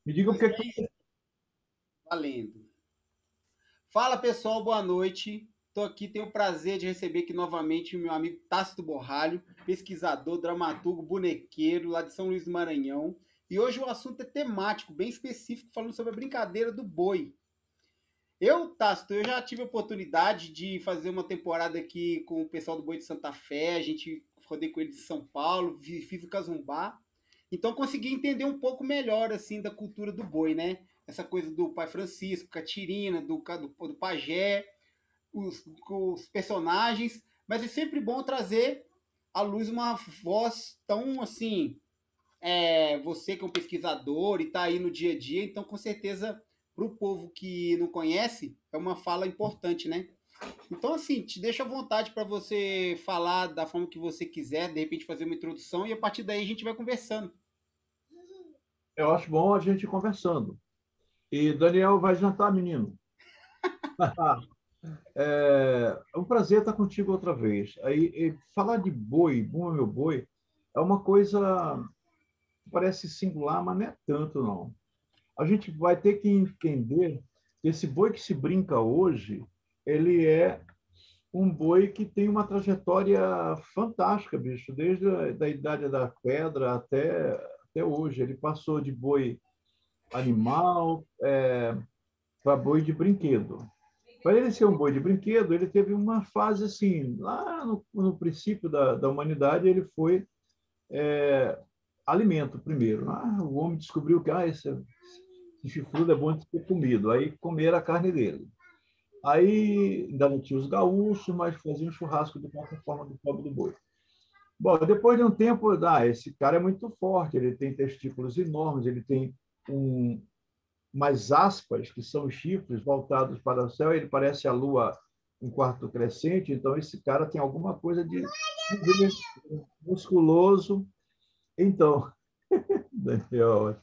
Me diga o Pois que é que isso, valendo. Fala pessoal, boa noite. Estou aqui, tenho o prazer de receber aqui novamente o meu amigo Tácito Borralho, pesquisador, dramaturgo, bonequeiro, lá de São Luís do Maranhão. E hoje o assunto é temático, bem específico, falando sobre a brincadeira do boi. Tácito, eu já tive a oportunidade de fazer uma temporada aqui com o pessoal do Boi de Santa Fé, a gente rodei com eles de São Paulo, fiz o Casumbá. Então consegui entender um pouco melhor assim da cultura do boi, né? Essa coisa do Pai Francisco, Catirina, do pajé, os personagens, mas é sempre bom trazer à luz uma voz tão assim, você que é um pesquisador e está aí no dia a dia, então com certeza para o povo que não conhece é uma fala importante, né? Então assim, te deixo à vontade para você falar da forma que você quiser, de repente fazer uma introdução e a partir daí a gente vai conversando. eu acho bom a gente ir conversando. E Daniel vai jantar, menino. É um prazer estar contigo outra vez. Falar de boi, bom meu boi, é uma coisa que parece singular, mas não é tanto, não. A gente vai ter que entender que esse boi que se brinca hoje, ele é um boi que tem uma trajetória fantástica, bicho, desde a da idade da pedra até hoje. Ele passou de boi animal para boi de brinquedo. Para ele ser um boi de brinquedo, ele teve uma fase assim, lá no princípio da humanidade, ele foi alimento primeiro. O homem descobriu que esse chifrudo é bom de ser comido, aí comeram a carne dele. Aí ainda não tinha os gaúchos, mas faziam churrasco de qualquer forma do pobre do boi. Bom, depois de um tempo, esse cara é muito forte, ele tem testículos enormes, ele tem um, umas aspas, que são os chifres voltados para o céu, ele parece a lua em quarto crescente, então esse cara tem alguma coisa de musculoso. Então, Daniel,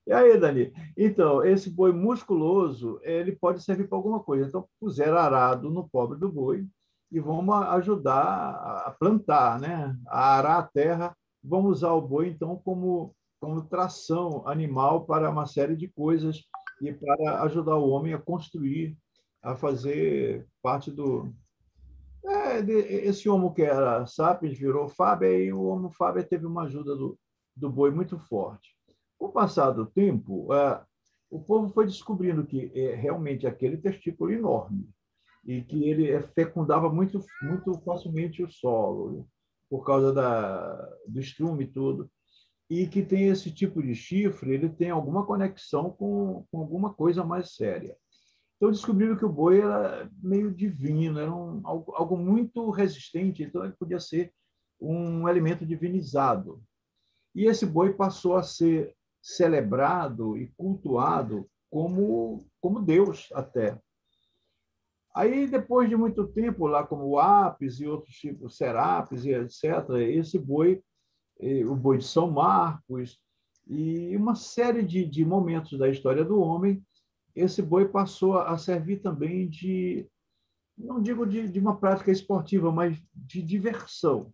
e aí, Dani? Então, esse boi musculoso, ele pode servir para alguma coisa. Então, puseram arado no pobre do boi e vamos ajudar a plantar, né? A arar a terra. Vamos usar o boi, então, como tração animal para uma série de coisas e para ajudar o homem a construir, a fazer parte do... esse homo que era sapiens virou fábia e o homo fábia teve uma ajuda do boi muito forte. Com o passar do tempo, o povo foi descobrindo que realmente aquele testículo enorme e que ele fecundava muito facilmente o solo por causa do estrume e tudo, e que tem esse tipo de chifre, ele tem alguma conexão com alguma coisa mais séria. Então descobriram que o boi era meio divino, era algo muito resistente, então ele podia ser um alimento divinizado. E esse boi passou a ser celebrado e cultuado como Deus até. Aí, depois de muito tempo, lá como o Apis e outros tipos, Serapis e etc., esse boi, o boi de São Marcos, e uma série de momentos da história do homem, esse boi passou a servir também não digo de uma prática esportiva, mas de diversão.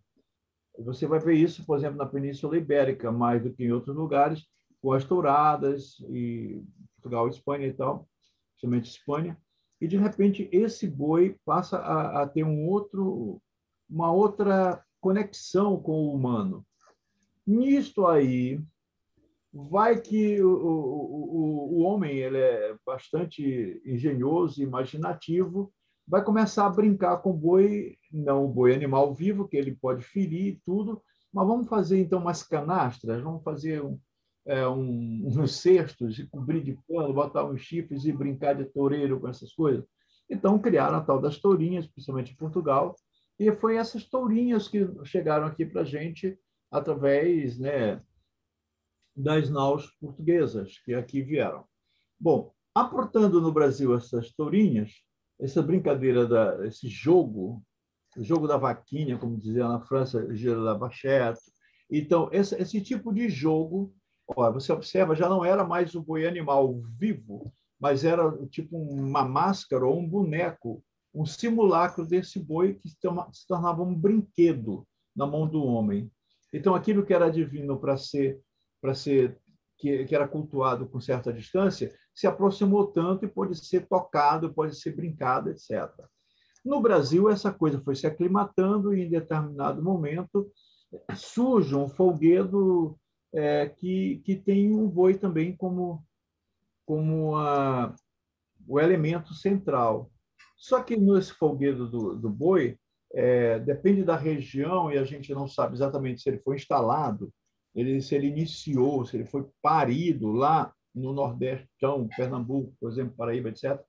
Você vai ver isso, por exemplo, na Península Ibérica, mais do que em outros lugares, com as touradas, e Portugal, Espanha e tal, principalmente Espanha, e de repente esse boi passa a ter uma outra conexão com o humano. Nisto aí, vai que o homem ele é bastante engenhoso e imaginativo, vai começar a brincar com o boi, não o boi animal vivo, que ele pode ferir e tudo, mas vamos fazer então umas canastras, vamos fazer uns cestos e cobrir de pano, botar uns chifres e brincar de toureiro com essas coisas. Então criaram a tal das tourinhas, principalmente em Portugal, e foi essas tourinhas que chegaram aqui para a gente através, né, das naus portuguesas que aqui vieram. Bom, aportando no Brasil essas tourinhas, essa brincadeira, esse jogo, o jogo da vaquinha, como dizia na França, Giro da Vachette. Então, esse tipo de jogo, ó, você observa, já não era mais o boi animal vivo, mas era tipo uma máscara ou um boneco, um simulacro desse boi que se tornava um brinquedo na mão do homem. Então, aquilo que era divino para ser que era cultuado com certa distância, se aproximou tanto e pode ser tocado, pode ser brincado, etc. No Brasil, essa coisa foi se aclimatando e, em determinado momento, surge um folguedo que tem o boi também como o elemento central. Só que nesse folguedo do boi, depende da região, e a gente não sabe exatamente se ele foi instalado, se ele iniciou, se ele foi parido lá no Nordestão, Pernambuco, por exemplo, Paraíba, etc.,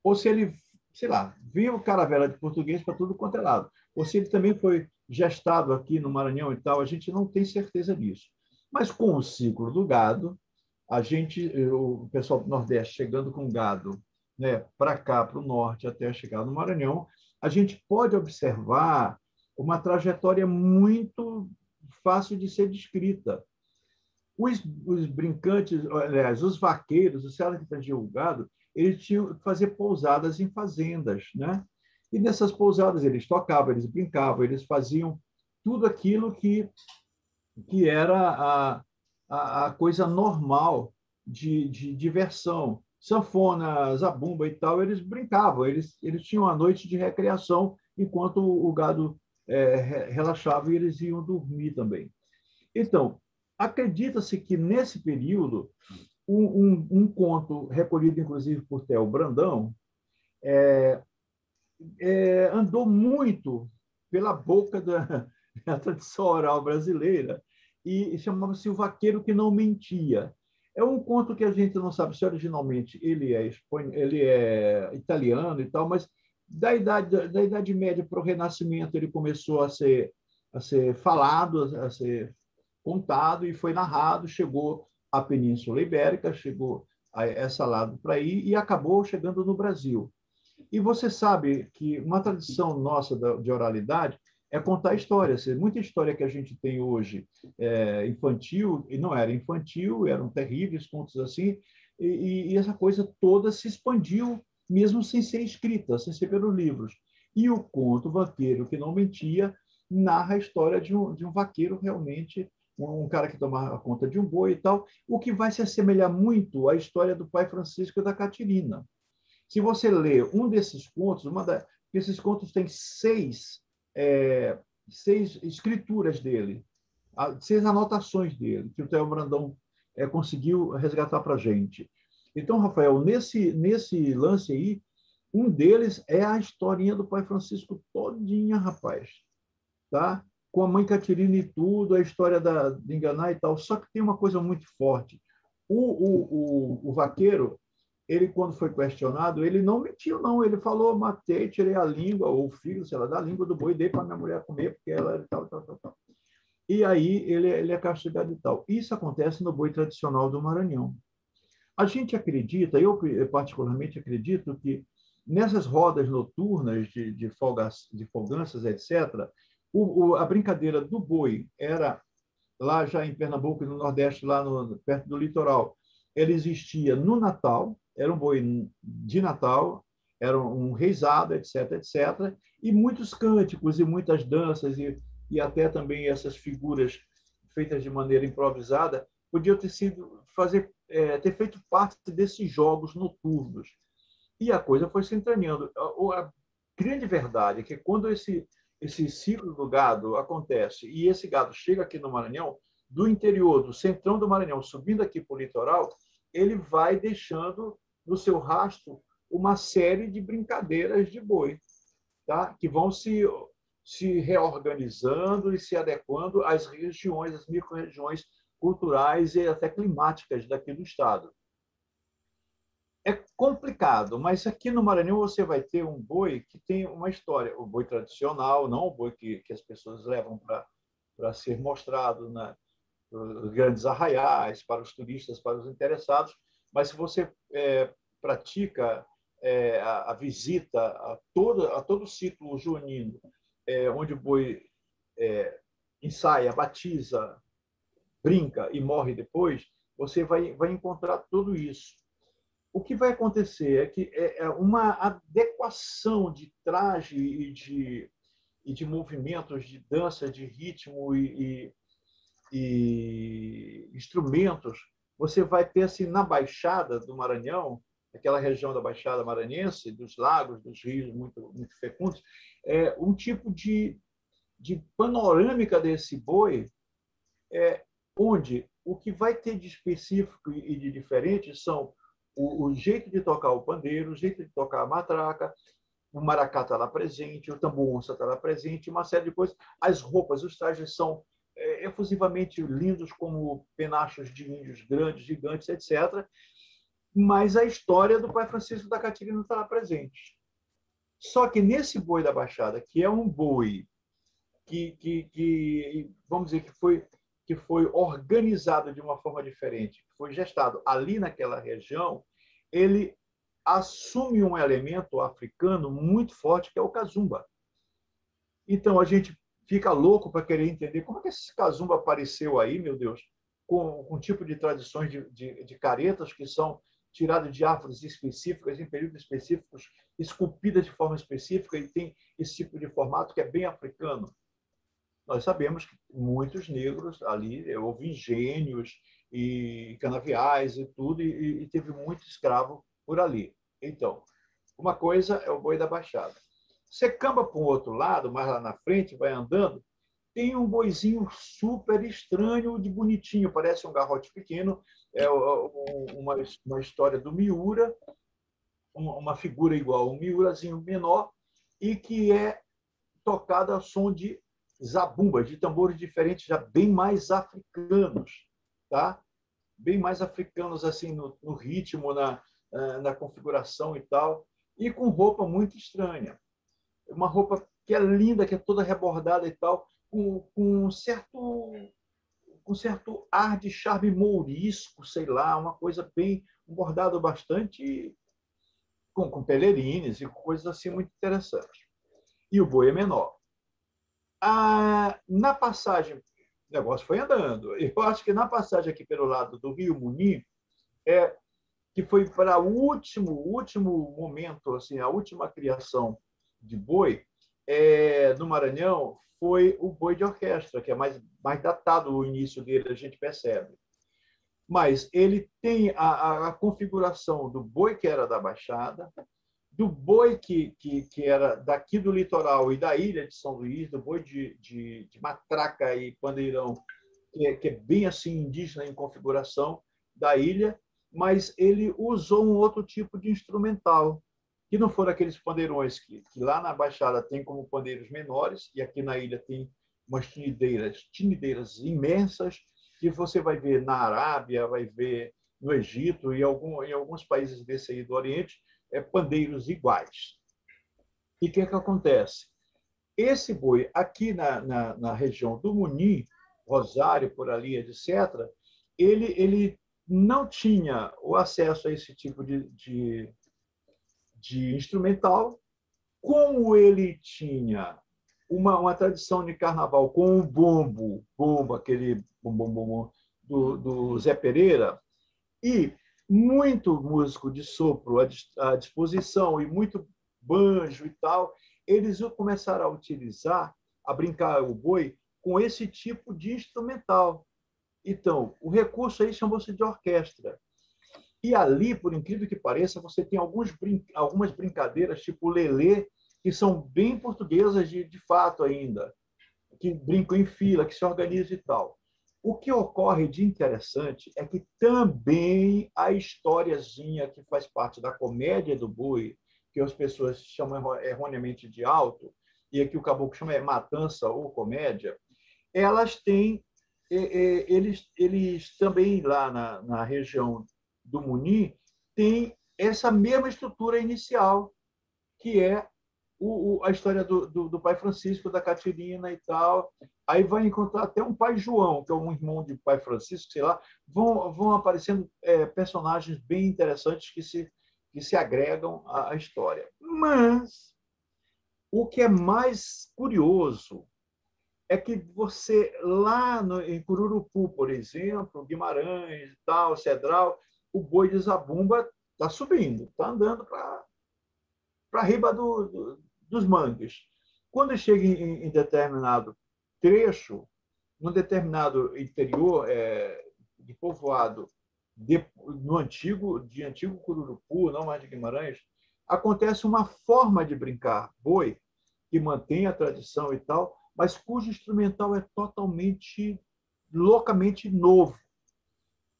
ou se ele, sei lá, viu caravela de português para tudo quanto é lado, ou se ele também foi gestado aqui no Maranhão e tal, a gente não tem certeza disso. Mas com o ciclo do gado, o pessoal do Nordeste chegando com gado, né, para cá, para o norte, até chegar no Maranhão, a gente pode observar uma trajetória muito fácil de ser descrita. Os brincantes, aliás, os vaqueiros, os caras que faziam o gado, eles tinham que fazer pousadas em fazendas, né? E nessas pousadas eles tocavam, eles brincavam, eles faziam tudo aquilo que era a coisa normal de diversão. Sanfona, zabumba e tal, eles brincavam, eles tinham a noite de recreação enquanto o gado relaxava e eles iam dormir também. Então, acredita-se que nesse período, um conto recolhido inclusive por Theo Brandão andou muito pela boca da tradição oral brasileira e chamava-se O Vaqueiro que Não Mentia. É um conto que a gente não sabe se originalmente ele é italiano e tal, mas da Idade Média para o Renascimento ele começou a ser falado, a ser contado e foi narrado, chegou à Península Ibérica, chegou a essa lado para aí e acabou chegando no Brasil. E você sabe que uma tradição nossa de oralidade é contar histórias. Muita história que a gente tem hoje infantil, e não era infantil, eram terríveis contos assim, e essa coisa toda se expandiu, mesmo sem ser escrita, sem ser pelos livros. E o conto Vaqueiro que Não Mentia narra a história de um vaqueiro realmente, um cara que tomava conta de um boi e tal, o que vai se assemelhar muito à história do pai Francisco e da Catirina. Se você lê um desses contos, esses contos têm seis escrituras dele, seis anotações dele, que o Theo Brandão conseguiu resgatar para a gente. Então, Rafael, nesse lance aí, um deles é a historinha do pai Francisco todinha, rapaz, tá? Com a mãe Catirina e tudo, a história de enganar e tal. Só que tem uma coisa muito forte. O vaqueiro, ele, quando foi questionado, ele não mentiu, não. Ele falou, matei, tirei a língua, ou o fígado, sei lá, da língua do boi, dei para minha mulher comer, porque ela era tal, tal, tal, tal. E aí ele é castigado e tal. Isso acontece no boi tradicional do Maranhão. A gente acredita, eu particularmente acredito que nessas rodas noturnas de folganças, etc., a brincadeira do boi era, lá já em Pernambuco e no Nordeste, lá perto do litoral, ela existia no Natal, era um boi de Natal, era um reisado, etc., etc., e muitos cânticos e muitas danças e até também essas figuras feitas de maneira improvisada podiam ter feito parte desses jogos noturnos. E a coisa foi se entranhando. A grande verdade é que quando esse ciclo do gado acontece e esse gado chega aqui no Maranhão, do interior, do centrão do Maranhão, subindo aqui para o litoral, ele vai deixando no seu rastro uma série de brincadeiras de boi, tá? Que vão se reorganizando e se adequando às regiões, às micro-regiões culturais e até climáticas daqui do estado. É complicado, mas aqui no Maranhão você vai ter um boi que tem uma história, o boi tradicional, não o boi que as pessoas levam para ser mostrado nos grandes arraiais, para os turistas, para os interessados, mas se você pratica a visita a todo o ciclo junino, onde o boi ensaia, batiza, brinca e morre depois, você vai encontrar tudo isso. O que vai acontecer é que é uma adequação de traje e de movimentos, de dança, de ritmo e instrumentos. você vai ter assim na Baixada do Maranhão, aquela região da Baixada Maranhense, dos lagos, dos rios muito fecundos, um tipo de panorâmica desse boi, onde o que vai ter de específico e de diferente são o jeito de tocar o pandeiro, o jeito de tocar a matraca, o maracá está lá presente, o tambor-onça está lá presente, uma série de coisas. As roupas, os trajes são efusivamente lindos, como penachos de índios grandes, gigantes, etc. Mas a história do pai Francisco da Catirina está lá presente. Só que nesse boi da Baixada, que é um boi vamos dizer, que foi organizado de uma forma diferente, que foi gestado ali naquela região, ele assume um elemento africano muito forte, que é o cazumba. Então, a gente fica louco para querer entender como é que esse cazumba apareceu aí, meu Deus, com um tipo de tradições de caretas que são tiradas de árvores específicas, em períodos específicos, esculpidas de forma específica, e tem esse tipo de formato que é bem africano. Nós sabemos que muitos negros ali, houve engenhos e canaviais e tudo, e teve muito escravo por ali. Então, uma coisa é o boi da Baixada. Você camba para um outro lado, mais lá na frente, vai andando, tem um boizinho super estranho de bonitinho, parece um garrote pequeno, é uma história do Miura, uma figura igual a um Miurazinho menor, e que é tocada ao som de zabumba, de tambores diferentes, já bem mais africanos, tá? Bem mais africanos assim no ritmo, na configuração e tal, e com roupa muito estranha. Uma roupa que é linda, que é toda rebordada e tal, com um certo ar de charme mourisco, sei lá, uma coisa bem, um bordado bastante com pelerines e coisas assim muito interessantes. E o boi é menor. Na passagem, o negócio foi andando. Eu acho que na passagem aqui pelo lado do Rio Muni, que foi para o último momento, assim, a última criação de boi no Maranhão, foi o boi de orquestra, que é mais datado o início dele, a gente percebe. Mas ele tem a configuração do boi que era da Baixada, do boi que era daqui do litoral e da ilha de São Luís, do boi de matraca e pandeirão, que é bem assim indígena em configuração da ilha, mas ele usou um outro tipo de instrumental, que não foram aqueles pandeirões que lá na Baixada tem como pandeiros menores, e aqui na ilha tem umas tinideiras imensas, que você vai ver na Arábia, vai ver no Egito e em alguns países desse aí do Oriente, pandeiros iguais. E o que acontece? Esse boi, aqui na região do Muni, Rosário, por ali, etc., ele não tinha o acesso a esse tipo de instrumental, como ele tinha uma tradição de carnaval com o bombo, aquele bom do Zé Pereira, e muito músico de sopro à disposição e muito banjo e tal, eles começaram a utilizar, a brincar o boi com esse tipo de instrumental. Então, o recurso aí chamou-se de orquestra. E ali, por incrível que pareça, você tem algumas brincadeiras, tipo lelê, que são bem portuguesas de fato ainda, que brincam em fila, que se organizam e tal. O que ocorre de interessante é que também a historiazinha que faz parte da comédia do boi, que as pessoas chamam erroneamente de alto, e aqui o caboclo chama matança ou comédia, elas têm, eles também lá na região do Muni, têm essa mesma estrutura inicial, que é a história do pai Francisco, da Catirina e tal. Aí vai encontrar até um pai João, que é um irmão de pai Francisco, sei lá. Vão aparecendo personagens bem interessantes que se agregam à história. Mas o que é mais curioso é que você, lá em Cururupu, por exemplo, Guimarães, tal, Cedral, o boi de Zabumba está subindo, está andando para riba dos mangues. Quando chega em determinado trecho, num determinado interior de povoado de antigo Cururupu, não mais de Guimarães, acontece uma forma de brincar boi que mantém a tradição e tal, mas cujo instrumental é totalmente, loucamente novo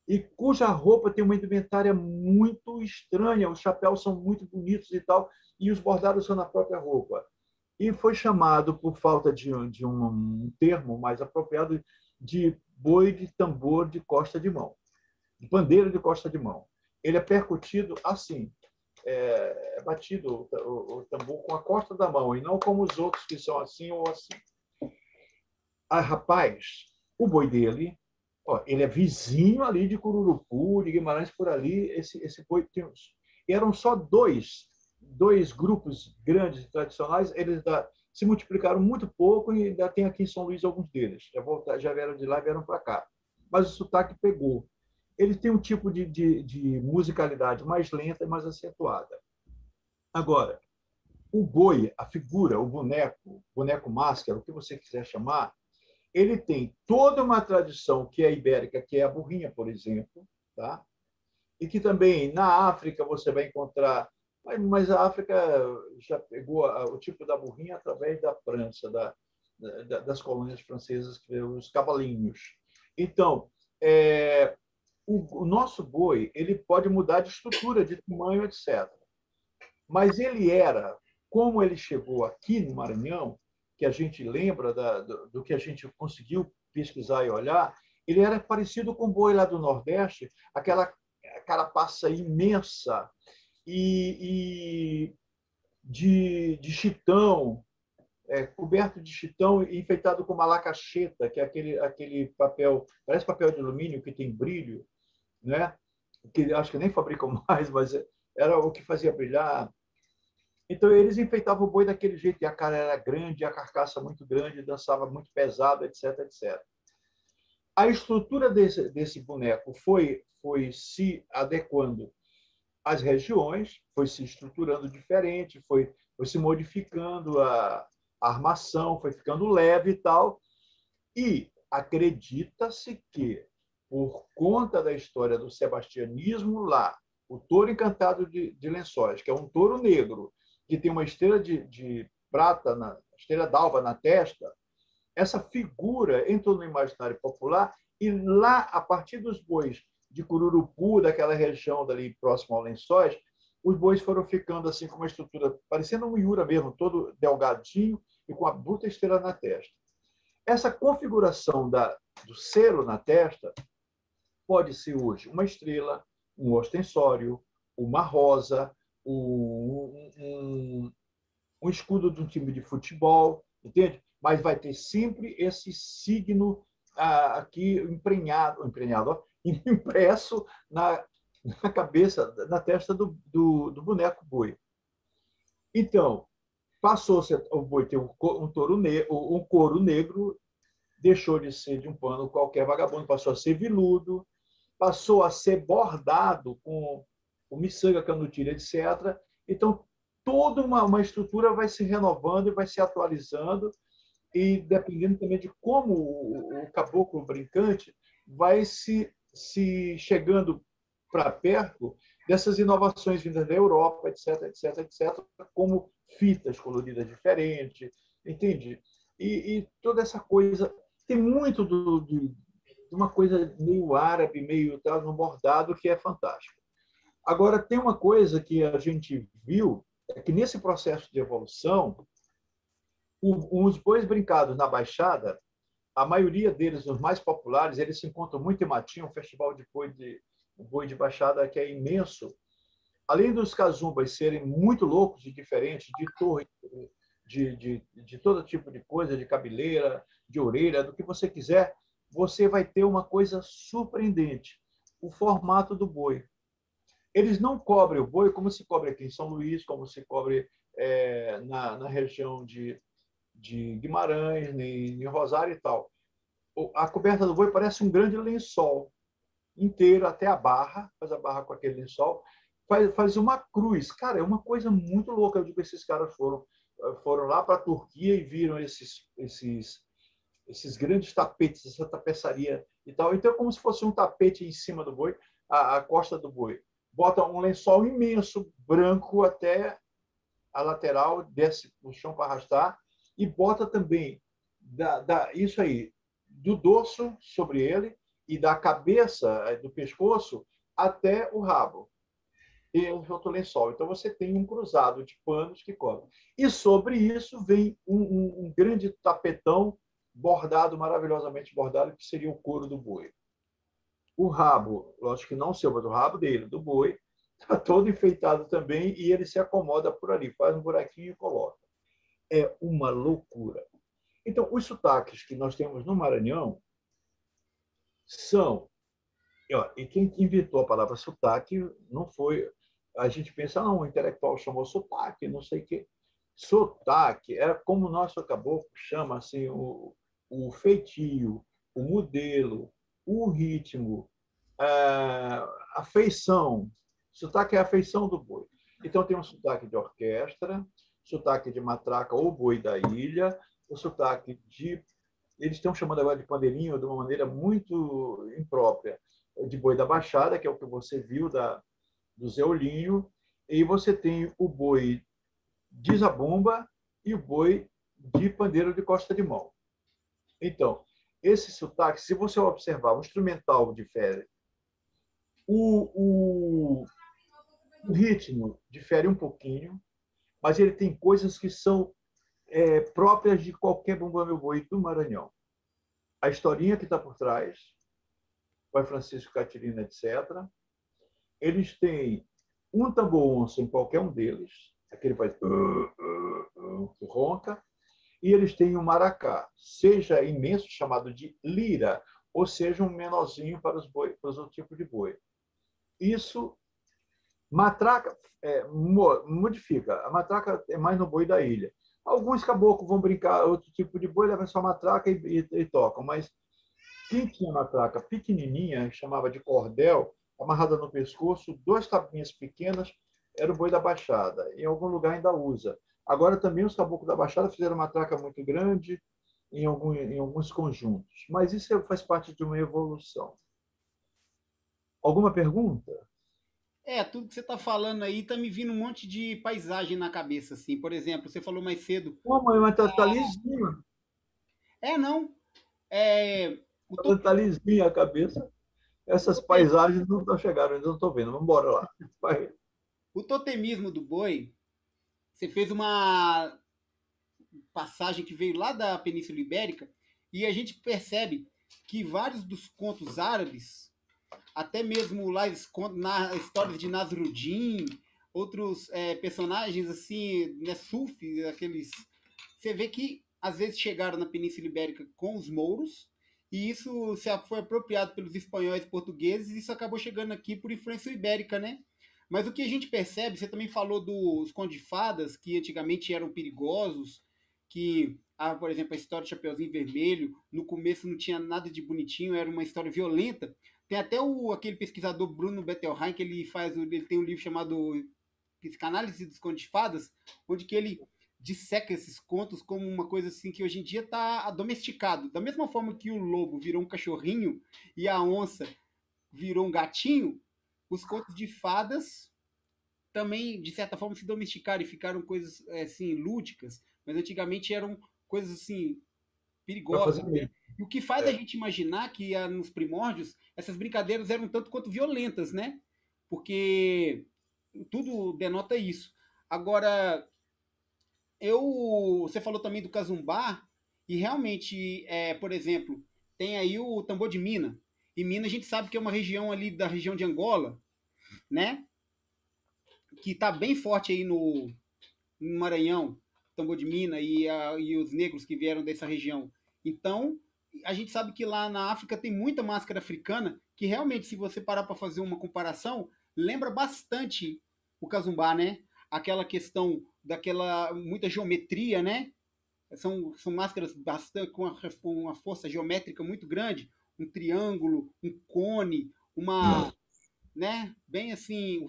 e cuja roupa tem uma indumentária muito estranha, os chapéus são muito bonitos e tal, e os bordados são na própria roupa. E foi chamado, por falta de um termo mais apropriado, de boi de tambor de costa de mão, de bandeira de costa de mão. Ele é percutido assim, é batido o tambor com a costa da mão, e não como os outros que são assim ou assim. Ah, rapaz, o boi dele, ó, ele é vizinho ali de Cururupu, de Guimarães por ali. Esse boi tem eram só dois grupos grandes e tradicionais. Eles se multiplicaram muito pouco e ainda tem aqui em São Luís alguns deles. Já vieram de lá e vieram para cá. Mas o sotaque pegou. Ele tem um tipo de musicalidade mais lenta e mais acentuada. Agora, o boi, a figura, o boneco máscara, o que você quiser chamar, ele tem toda uma tradição que é ibérica, que é a burrinha, por exemplo, tá? E que também na África você vai encontrar, mas a África já pegou o tipo da burrinha através da França, das colônias francesas, os cavalinhos. Então, o nosso boi ele pode mudar de estrutura, de tamanho, etc. Mas ele era, como ele chegou aqui no Maranhão, que a gente lembra do que a gente conseguiu pesquisar e olhar, ele era parecido com o boi lá do Nordeste, aquela carapaça imensa e de chitão, coberto de chitão e enfeitado com malacacheta, que é aquele papel, parece papel de alumínio que tem brilho, né? Que acho que nem fabricam mais, mas era o que fazia brilhar. Então, eles enfeitavam o boi daquele jeito, e a cara era grande, a carcaça muito grande, dançava muito pesado, etc, etc. A estrutura desse boneco foi se adequando às regiões, foi se estruturando diferente, foi se modificando a armação, foi ficando leve e tal. E acredita-se que, por conta da história do sebastianismo lá, o touro encantado de Lençóis, que é um touro negro, que tem uma estrela de prata, estrela d'alva na testa, essa figura entrou no imaginário popular e lá, a partir dos bois de Cururupu, daquela região dali próximo ao Lençóis, os bois foram ficando assim com uma estrutura parecendo um miura mesmo, todo delgadinho e com a bruta estrela na testa. Essa configuração do selo na testa pode ser hoje uma estrela, um ostensório, uma rosa, um escudo de um time de futebol, entende? Mas vai ter sempre esse signo aqui impresso na cabeça, na testa do boneco boi. Então, passou-se o boi ter um couro negro, deixou de ser de um pano qualquer vagabundo, passou a ser viludo, passou a ser bordado com o miçanga, canutilha, etc. Então, toda uma estrutura vai se renovando e vai se atualizando, e dependendo também de como o caboclo brincante vai se chegando para perto dessas inovações vindas da Europa, etc, etc, etc, como fitas coloridas diferentes, entende? E toda essa coisa tem muito de uma coisa meio árabe, meio tal, no bordado, que é fantástico. Agora, tem uma coisa que a gente viu, é que nesse processo de evolução, os bois brincados na Baixada, a maioria deles, os mais populares, eles se encontram muito em Matinho, um festival de boi de Baixada que é imenso. Além dos cazumbas serem muito loucos e diferentes, de torre, de todo tipo de coisa, de cabeleira, de orelha, do que você quiser, você vai ter uma coisa surpreendente: o formato do boi. Eles não cobrem o boi como se cobre aqui em São Luís, como se cobre na região de Guimarães, em Rosário e tal. A coberta do boi parece um grande lençol inteiro até a barra, faz a barra com aquele lençol, faz uma cruz. Cara, é uma coisa muito louca. Eu digo que esses caras foram lá para a Turquia e viram esses grandes tapetes, essa tapeçaria e tal. Então, é como se fosse um tapete em cima do boi. a costa do boi. Bota um lençol imenso, branco até a lateral, desce no chão para arrastar, e bota também isso aí, do dorso sobre ele e da cabeça, do pescoço, até o rabo. E outro lençol. Então, você tem um cruzado de panos que cobre. E sobre isso vem um grande tapetão bordado, maravilhosamente bordado, que seria o couro do boi. O rabo, lógico que não seu, mas o rabo dele, do boi, está todo enfeitado também e ele se acomoda por ali, faz um buraquinho e coloca. É uma loucura. Então, os sotaques que nós temos no Maranhão são. E quem inventou a palavra sotaque não foi. A gente pensa, não, o intelectual chamou sotaque, não sei o quê. Sotaque era como o nosso caboclo chama assim, o feitio, o modelo, o ritmo, a feição. Sotaque é a feição do boi. Então, tem um sotaque de orquestra, sotaque de matraca ou boi da ilha, o sotaque de. Eles estão chamando agora de pandeirinho de uma maneira muito imprópria, de boi da Baixada, que é o que você viu do Zé Olinho, e você tem o boi de Zabumba e o boi de pandeiro de Costa de Mão. Então, esse sotaque, se você observar, o instrumental difere, o ritmo difere um pouquinho, mas ele tem coisas que são próprias de qualquer bumba meu boi do Maranhão. A historinha que está por trás, vai Francisco Catirina, etc. Eles têm um tambor-onça em qualquer um deles, aquele faz que ronca, e eles têm um maracá, seja imenso, chamado de lira, ou seja um menorzinho para os outros tipos de boi. Isso, matraca, modifica. A matraca é mais no boi da ilha. Alguns caboclos vão brincar, outro tipo de boi, levam só matraca e tocam, mas quem tinha matraca pequenininha, chamava de cordel, amarrada no pescoço, duas tabuinhas pequenas, era o boi da Baixada. Em algum lugar ainda usa. Agora também os caboclos da Baixada fizeram uma matraca muito grande em alguns conjuntos. Mas isso faz parte de uma evolução. Alguma pergunta? Tudo que você está falando aí tá me vindo um monte de paisagem na cabeça, assim. Por exemplo, você falou mais cedo. Pô, mãe, mas tá lisinho. Não. É, o, to, Tá lisinho a cabeça. o, Essas totem, paisagens não estão chegando, ainda não estou vendo. Vamos embora lá. Vai. o totemismo do boi, você fez uma passagem que veio lá da Península Ibérica e a gente percebe que vários dos contos árabes, até mesmo lá na histórias de Nasruddin, outros personagens assim, né, sufis, aqueles, você vê que às vezes chegaram na Península Ibérica com os mouros e isso foi apropriado pelos espanhóis e portugueses e isso acabou chegando aqui por influência ibérica, né? Mas o que a gente percebe, você também falou dos contos de fadas, que antigamente eram perigosos, que, por exemplo, a história do Chapeuzinho Vermelho, no começo não tinha nada de bonitinho, era uma história violenta. Tem até aquele pesquisador Bruno Bettelheim, que ele tem um livro chamado Psicanálise dos Contos de Fadas, onde que ele disseca esses contos como uma coisa assim que hoje em dia está domesticado. Da mesma forma que o lobo virou um cachorrinho e a onça virou um gatinho, os contos de fadas também, de certa forma, se domesticaram e ficaram coisas assim, lúdicas, mas antigamente eram coisas assim, Para fazer perigosas, né? mesmo. E o que faz a É. gente imaginar que nos primórdios essas brincadeiras eram tanto quanto violentas, né? Porque tudo denota isso. Agora, você falou também do Cazumbá, e realmente, por exemplo, tem aí o tambor de Mina. E Mina a gente sabe que é uma região ali da região de Angola, né? Que está bem forte aí no Maranhão, tambor de Mina e os negros que vieram dessa região. Então, a gente sabe que lá na África tem muita máscara africana que realmente, se você parar para fazer uma comparação, lembra bastante o Cazumbá, né? Aquela questão daquela muita geometria, né? São máscaras bastante com uma força geométrica muito grande, um triângulo, um cone, né? Bem assim,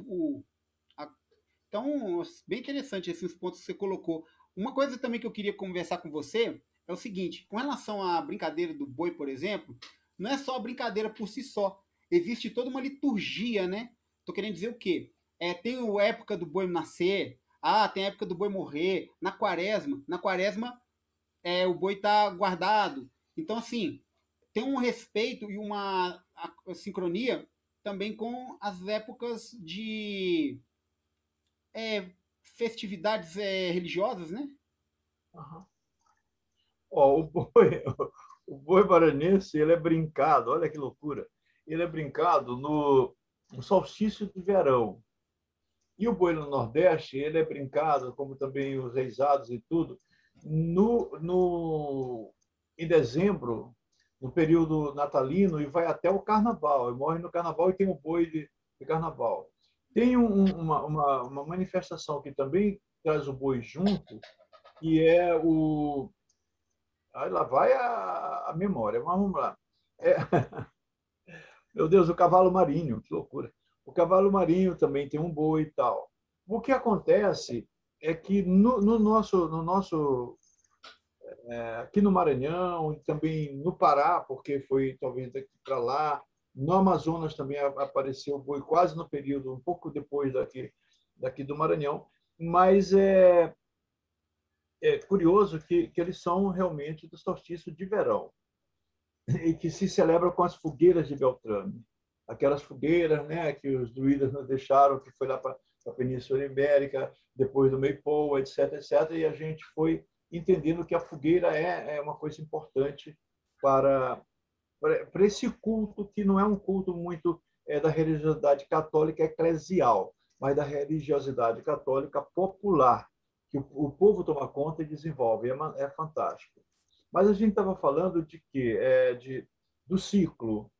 então, bem interessante esses pontos que você colocou. Uma coisa também que eu queria conversar com você é o seguinte: com relação à brincadeira do boi, por exemplo, não é só a brincadeira por si só. existe toda uma liturgia, né? Tô querendo dizer o quê? Tem a época do boi nascer, tem a época do boi morrer, na quaresma o boi tá guardado. Então, assim, tem um respeito e uma sincronia também com as épocas de festividades religiosas, né? Aham. Ó, o boi maranhense, ele é brincado, olha que loucura. Ele é brincado no solstício de verão. E o boi no Nordeste, ele é brincado, como também os reisados e tudo, em dezembro, no período natalino, e vai até o carnaval. E morre no carnaval e tem o boi de carnaval. Tem uma manifestação que também traz o boi junto, e é o. Aí lá vai a memória, mas vamos lá. É, meu Deus, o cavalo marinho, que loucura. O cavalo marinho também tem um boi e tal. O que acontece é que no nosso aqui no Maranhão e também no Pará, porque foi talvez daqui para lá, no Amazonas também apareceu o boi quase no período, um pouco depois daqui do Maranhão, mas é curioso que eles são realmente do solstício de verão e que se celebra com as fogueiras de Beltrame. Aquelas fogueiras, né, que os druidas nos deixaram, que foi lá para a Península Ibérica, depois do Maypole, etc, etc, e a gente foi entendendo que a fogueira é uma coisa importante para, para esse culto, que não é um culto muito da religiosidade católica eclesial, mas da religiosidade católica popular, que o povo toma conta e desenvolve. É fantástico. Mas a gente estava falando de quê? Do ciclo.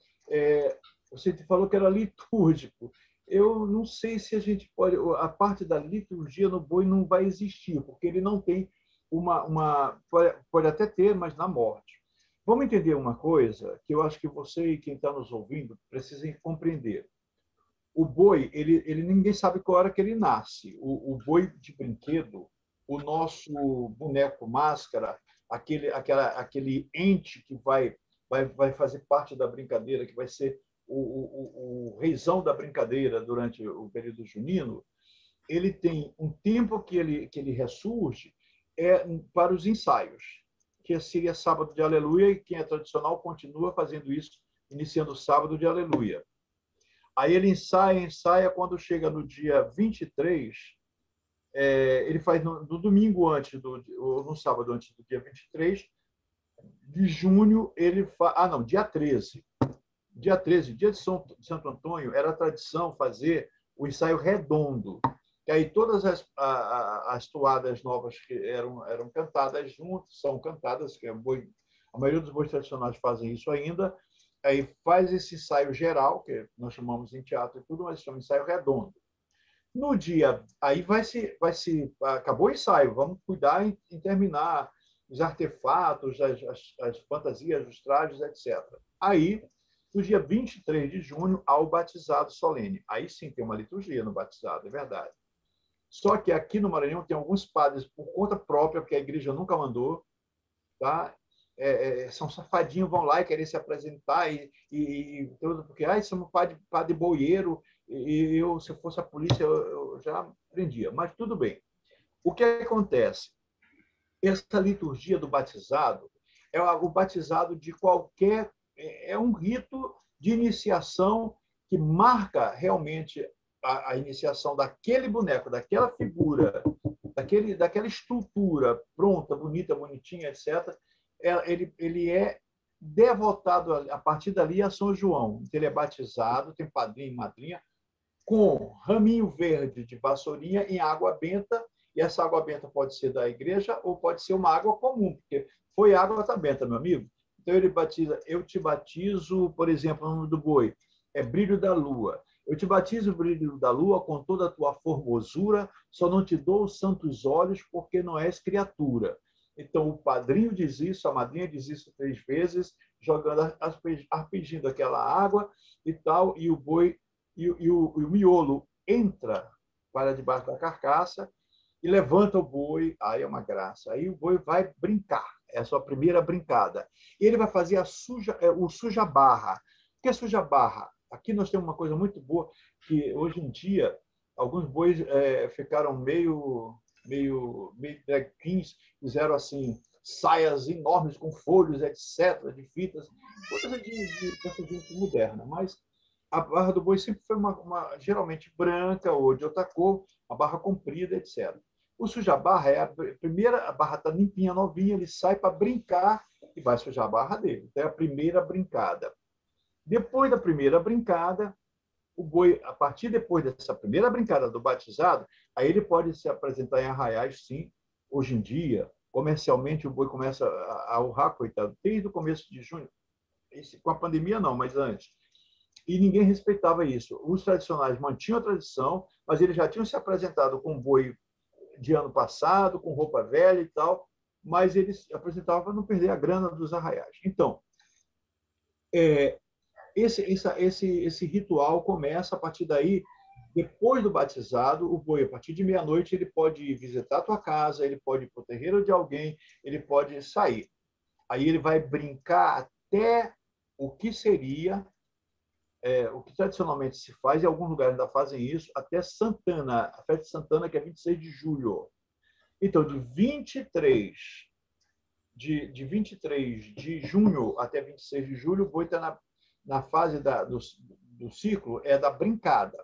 Você falou que era litúrgico. Eu não sei se a gente pode. A parte da liturgia no boi não vai existir, porque ele não tem pode até ter, mas na morte. Vamos entender uma coisa que eu acho que você e quem está nos ouvindo precisam compreender. O boi, ele ninguém sabe qual hora que ele nasce. O boi de brinquedo, o nosso boneco máscara, aquele ente que vai fazer parte da brincadeira, que vai ser o reizão da brincadeira durante o período junino, ele tem um tempo que ele ressurge para os ensaios, que seria sábado de aleluia, e quem é tradicional continua fazendo isso, iniciando o sábado de aleluia. Aí ele ensaia, quando chega no dia 23, ele faz no domingo antes, ou no sábado antes do dia 23 de junho, ele faz. Ah, não, dia 13. Dia 13, dia de Santo Antônio, era a tradição fazer o ensaio redondo. E aí todas as toadas novas que eram cantadas juntos, são cantadas, que a maioria dos bois tradicionais fazem isso ainda, aí faz esse ensaio geral, que nós chamamos em teatro e tudo, mas chama ensaio redondo. No dia, aí acabou o ensaio, vamos cuidar em terminar os artefatos, as fantasias, os trajes, etc. Aí, no dia 23 de junho, há o batizado solene. Aí sim tem uma liturgia no batizado, é verdade. Só que aqui no Maranhão tem alguns padres, por conta própria, porque a igreja nunca mandou, tá? São safadinhos, vão lá e querem se apresentar e tudo, porque somos padre boieiro, e eu, se eu fosse a polícia, eu já prendia. Mas tudo bem. O que acontece? Essa liturgia do batizado é o batizado de qualquer. É um rito de iniciação que marca realmente a iniciação daquele boneco, daquela figura, daquela estrutura pronta, bonita, bonitinha, etc. Ele é devotado a partir dali a São João. Então, ele é batizado, tem padrinho e madrinha, com raminho verde de vassourinha em água benta, e essa água benta pode ser da igreja ou pode ser uma água comum, porque foi água tá benta, meu amigo. Então ele batiza, eu te batizo, por exemplo, no nome do boi, é brilho da lua. Eu te batizo, brilho da lua, com toda a tua formosura, só não te dou os santos olhos, porque não és criatura. Então o padrinho diz isso, a madrinha diz isso 3 vezes, jogando, arpejando aquela água e tal, e o boi e o miolo entra para debaixo da carcaça e levanta o boi, aí é uma graça. Aí o boi vai brincar, é a sua primeira brincada. E ele vai fazer o suja-barra. O que é suja-barra? Aqui nós temos uma coisa muito boa, que hoje em dia, alguns bois ficaram meio drag queens, fizeram assim, saias enormes com folhos, etc., de fitas, coisa dessa gente moderna. Mas a barra do boi sempre foi geralmente branca ou de outra cor, a barra comprida, etc. O suja-barra é a primeira, a barra está limpinha, novinha, ele sai para brincar e vai sujar a barra dele. Então é a primeira brincada. Depois da primeira brincada, o boi, a partir depois dessa primeira brincada do batizado, aí ele pode se apresentar em arraiais, sim. Hoje em dia, comercialmente, o boi começa a urrar, coitado, desde o começo de junho. Com a pandemia, não, mas antes. E ninguém respeitava isso. Os tradicionais mantinham a tradição, mas eles já tinham se apresentado com boi de ano passado, com roupa velha e tal, mas eles apresentavam para não perder a grana dos arraiais. Então, esse ritual começa a partir daí. Depois do batizado, o boi, a partir de meia-noite, ele pode ir visitar a tua casa, ele pode ir para o terreiro de alguém, ele pode sair. Aí ele vai brincar até o que seria, o que tradicionalmente se faz, e alguns lugares ainda fazem isso, até Santana, a festa de Santana, que é 26 de julho. Então, de 23 de junho até 26 de julho, o boi está na fase do ciclo, é da brincada.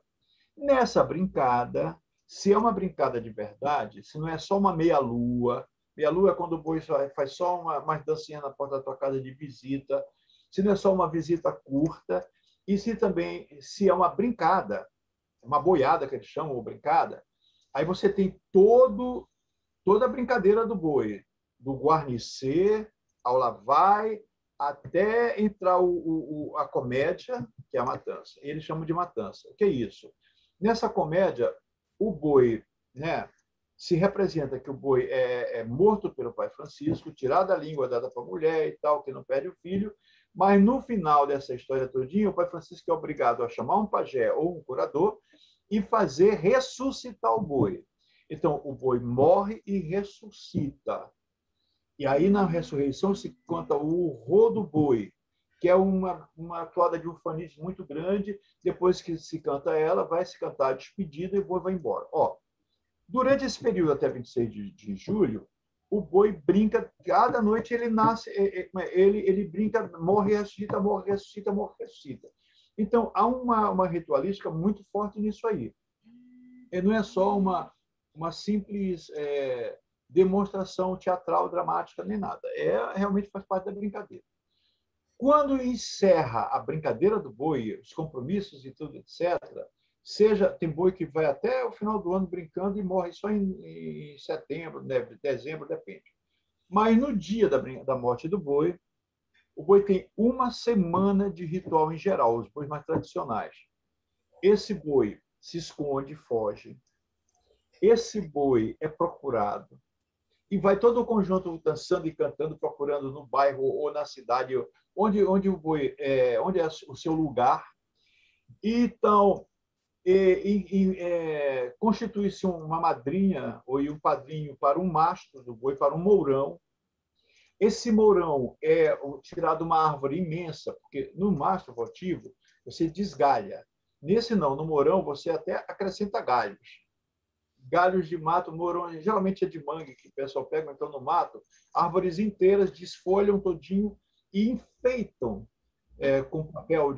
Nessa brincada, se é uma brincada de verdade, se não é só uma meia-lua é quando o boi faz só uma dancinha na porta da tua casa de visita, se não é só uma visita curta, e se é uma brincada, uma boiada que eles chamam, ou brincada, aí você tem toda a brincadeira do boi, do guarnecer ao lavai, até entrar a comédia, que é a matança. Eles chamam de matança. O que é isso? Nessa comédia, o boi, né, se representa que o boi é morto pelo pai Francisco, tirado a língua dada para a mulher e tal, que não perde o filho, mas no final dessa história todinha, o pai Francisco é obrigado a chamar um pajé ou um curador e fazer ressuscitar o boi. Então, o boi morre e ressuscita. E aí, na ressurreição, se conta o horror do boi, que é uma toada de ufanismo muito grande. Depois que se canta ela, vai se cantar a despedida e o boi vai embora. Durante esse período até 26 de julho, o boi brinca, cada noite ele nasce, ele brinca, morre, ressuscita, morre, ressuscita, morre, ressuscita. Então, há uma ritualística muito forte nisso aí. E não é só uma simples demonstração teatral, dramática, nem nada. Realmente faz parte da brincadeira. Quando encerra a brincadeira do boi, os compromissos e tudo, etc., tem boi que vai até o final do ano brincando e morre só em setembro, dezembro, depende. Mas no dia da morte do boi, o boi tem uma semana de ritual em geral, os bois mais tradicionais. Esse boi se esconde, foge. Esse boi é procurado. E vai todo o conjunto dançando e cantando, procurando no bairro ou na cidade onde o boi onde é o seu lugar. Então, constitui-se uma madrinha ou um padrinho para um mastro do boi, para um mourão. Esse mourão é tirado de uma árvore imensa, porque no mastro votivo você desgalha. Nesse não, no mourão você até acrescenta galhos de mato, mourão, geralmente é de mangue que o pessoal pega, então no mato, árvores inteiras desfolham todinho e enfeitam com papel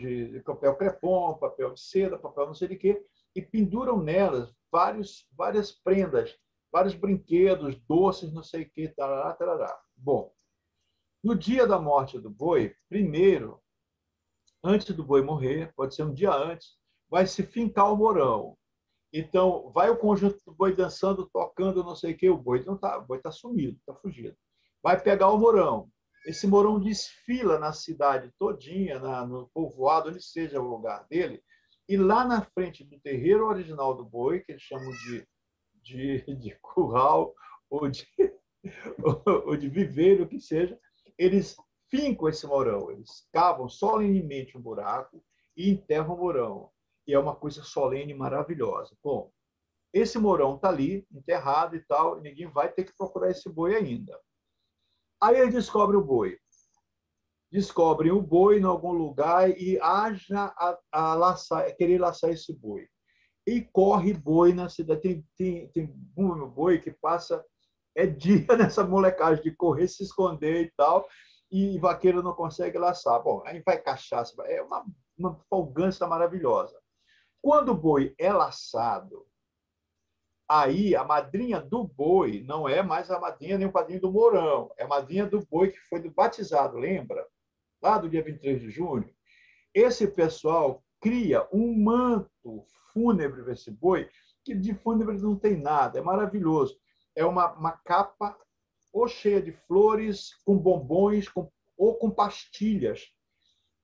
crepom, papel de seda, papel não sei de quê, e penduram nelas várias prendas, vários brinquedos, doces, não sei o quê, tarará, tarará. Bom, no dia da morte do boi, primeiro, antes do boi morrer, pode ser um dia antes, vai se fincar o mourão. Então, vai o conjunto do boi dançando, tocando, não sei o quê, o boi não tá, o boi está sumido, está fugido. Vai pegar o mourão. Esse mourão desfila na cidade todinha, no povoado, onde seja o lugar dele, e lá na frente do terreiro original do boi, que eles chamam de curral ou ou de viveiro, o que seja, eles fincam esse mourão, eles cavam solenemente um buraco e enterram o mourão. E é uma coisa solene e maravilhosa. Bom, esse mourão está ali, enterrado e tal, e ninguém vai ter que procurar esse boi ainda. Aí ele descobre o boi. descobrem o boi em algum lugar e haja a laçar, querer laçar esse boi. E corre boi na cidade. Tem um boi que passa dia nessa molecagem de correr, se esconder e tal, e vaqueiro não consegue laçar. Bom, aí vai cachaça, é uma folgança maravilhosa. Quando o boi é laçado, aí a madrinha do boi não é mais a madrinha nem o padrinho do Mourão, é a madrinha do boi que foi do batizado, lembra? Lá do dia 23 de junho. Esse pessoal cria um manto fúnebre para esse boi, que de fúnebre não tem nada, é maravilhoso. É uma capa ou cheia de flores, com bombons, ou com pastilhas.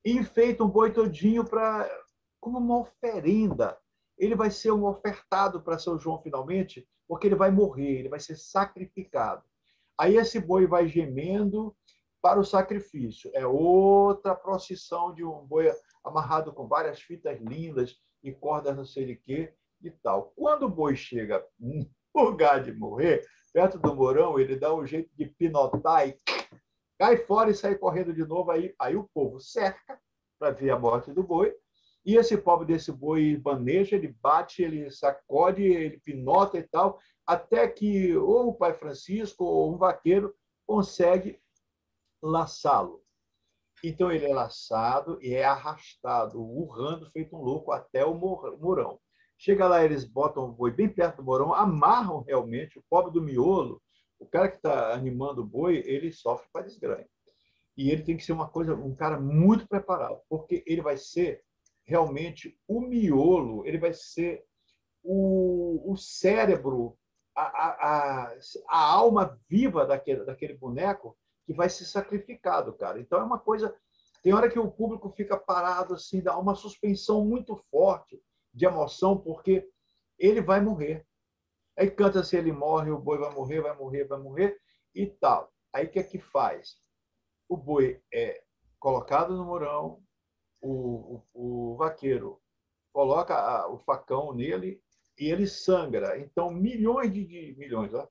E enfeita um boi todinho como uma oferenda. Ele vai ser um ofertado para São João finalmente, porque ele vai morrer, ele vai ser sacrificado. Aí esse boi vai gemendo para o sacrifício. É outra procissão de um boi amarrado com várias fitas lindas e cordas não sei de quê e tal. Quando o boi chega no lugar de morrer, perto do Mourão, ele dá um jeito de pinotar e cai fora e sai correndo de novo. Aí o povo cerca para ver a morte do boi. E esse pobre desse boi baneja, ele bate, ele sacode, ele pinota e tal, até que ou o pai Francisco ou um vaqueiro consegue laçá-lo. Então ele é laçado e é arrastado, urrando, feito um louco, até o Mourão. Chega lá, eles botam o boi bem perto do Mourão, amarram realmente o pobre do miolo. O cara que está animando o boi, ele sofre para desgranha. E ele tem que ser um cara muito preparado, porque ele vai ser realmente o miolo, ele vai ser o cérebro, a alma viva daquele boneco que vai ser sacrificado, cara. Então é uma coisa. Tem hora que o público fica parado, assim, dá uma suspensão muito forte de emoção, porque ele vai morrer. Aí canta se ele morre, o boi vai morrer, vai morrer, vai morrer e tal. Aí o que é que faz? O boi é colocado no morão, o vaqueiro coloca o facão nele e ele sangra. Então, milhões, ó,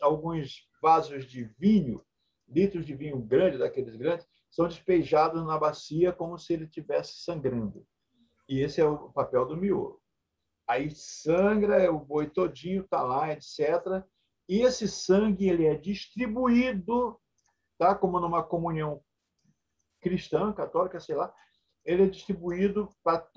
alguns vasos de vinho, litros de vinho grande, daqueles grandes, são despejados na bacia como se ele estivesse sangrando. E esse é o papel do miolo. Aí sangra, o boi todinho está lá, etc. E esse sangue ele é distribuído, tá? Como numa comunhão cristã, católica, sei lá, ele é distribuído para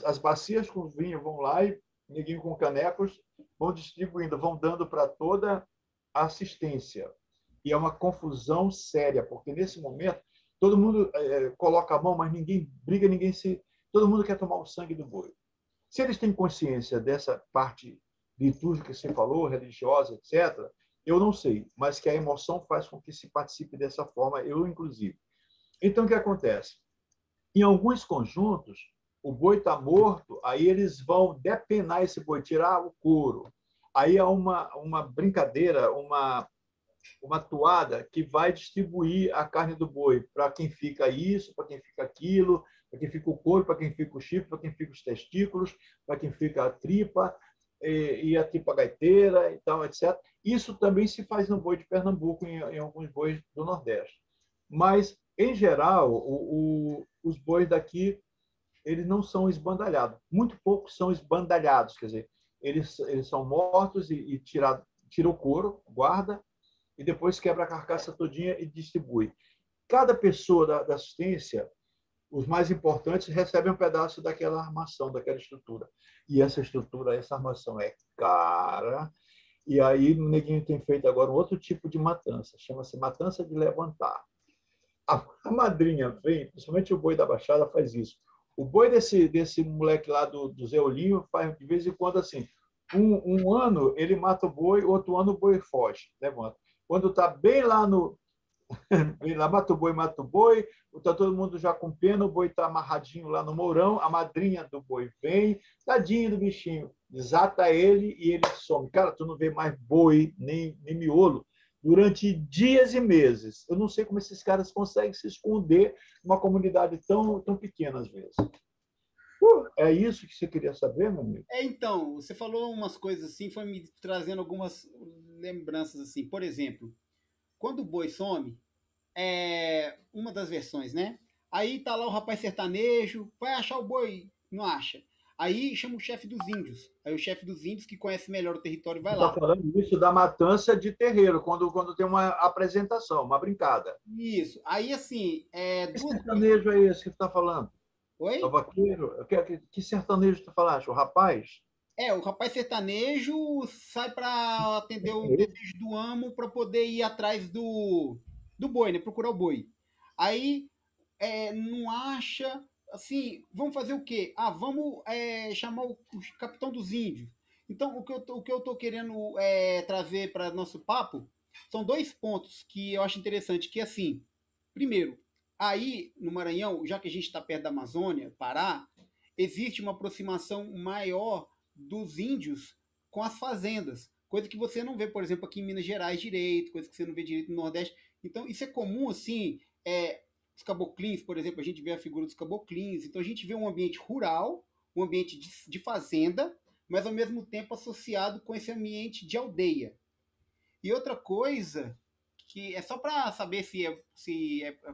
as bacias com vinho vão lá e neguinho com canecos vão distribuindo, vão dando para toda a assistência. E é uma confusão séria, porque nesse momento todo mundo coloca a mão, mas ninguém briga, todo mundo quer tomar o sangue do boi. Se eles têm consciência dessa parte litúrgica que você falou, religiosa, etc., eu não sei, mas que a emoção faz com que se participe dessa forma, eu inclusive. Então, o que acontece? Em alguns conjuntos, o boi está morto, aí eles vão depenar esse boi, tirar o couro. Aí há uma brincadeira, uma toada que vai distribuir a carne do boi para quem fica isso, para quem fica aquilo, para quem fica o couro, para quem fica o chifre, para quem fica os testículos, para quem fica a tripa e a tripa gaiteira e tal, etc. Isso também se faz no boi de Pernambuco, em alguns bois do Nordeste. Mas, em geral, os bois daqui eles não são esbandalhados. Muito poucos são esbandalhados, quer dizer, eles são mortos e tira o couro, guarda, e depois quebra a carcaça todinha e distribui. Cada pessoa da assistência, os mais importantes, recebem um pedaço daquela armação, daquela estrutura. E essa estrutura, essa armação é cara. E aí o Neguinho tem feito agora um outro tipo de matança, chama-se matança de levantar. A madrinha vem, principalmente o boi da Baixada faz isso. O boi desse moleque lá do Zé Olinho faz de vez em quando assim. Um ano ele mata o boi, outro ano o boi foge, levanta. Quando está bem lá no. Bem lá, mata o boi, está todo mundo já com pena, o boi está amarradinho lá no mourão, a madrinha do boi vem, tadinho do bichinho, desata ele e ele some. Cara, tu não vê mais boi, nem miolo, durante dias e meses. Eu não sei como esses caras conseguem se esconder numa comunidade tão pequena às vezes. É isso que você queria saber, meu amigo? Então, você falou umas coisas assim, foi me trazendo algumas lembranças assim. Por exemplo, quando o boi some, uma das versões, né? Aí tá lá o rapaz sertanejo, vai achar o boi, não acha. Aí chama o chefe dos índios. Aí o chefe dos índios, que conhece melhor o território, vai Você está lá. falando isso da matança de terreiro, quando tem uma apresentação, uma brincada. Isso. Aí, assim, Que duas coisas. sertanejo é esse que você está falando? É o Oi? vaqueiro? Que sertanejo tu falaste? O rapaz? O rapaz sertanejo sai para atender o desejo do amo para poder ir atrás do boi, né? Procurar o boi. Aí não acha, assim, vamos fazer o quê? Ah, vamos chamar o capitão dos índios. Então, o que eu tô querendo trazer para nosso papo são dois pontos que eu acho interessante, que assim, primeiro, aí no Maranhão, já que a gente está perto da Amazônia, Pará, existe uma aproximação maior dos índios com as fazendas, coisa que você não vê, por exemplo, aqui em Minas Gerais direito, coisa que você não vê direito no Nordeste. Então, isso é comum, assim, os caboclins, por exemplo, a gente vê a figura dos caboclins, então a gente vê um ambiente rural, um ambiente de fazenda, mas ao mesmo tempo associado com esse ambiente de aldeia. E outra coisa que é só para saber se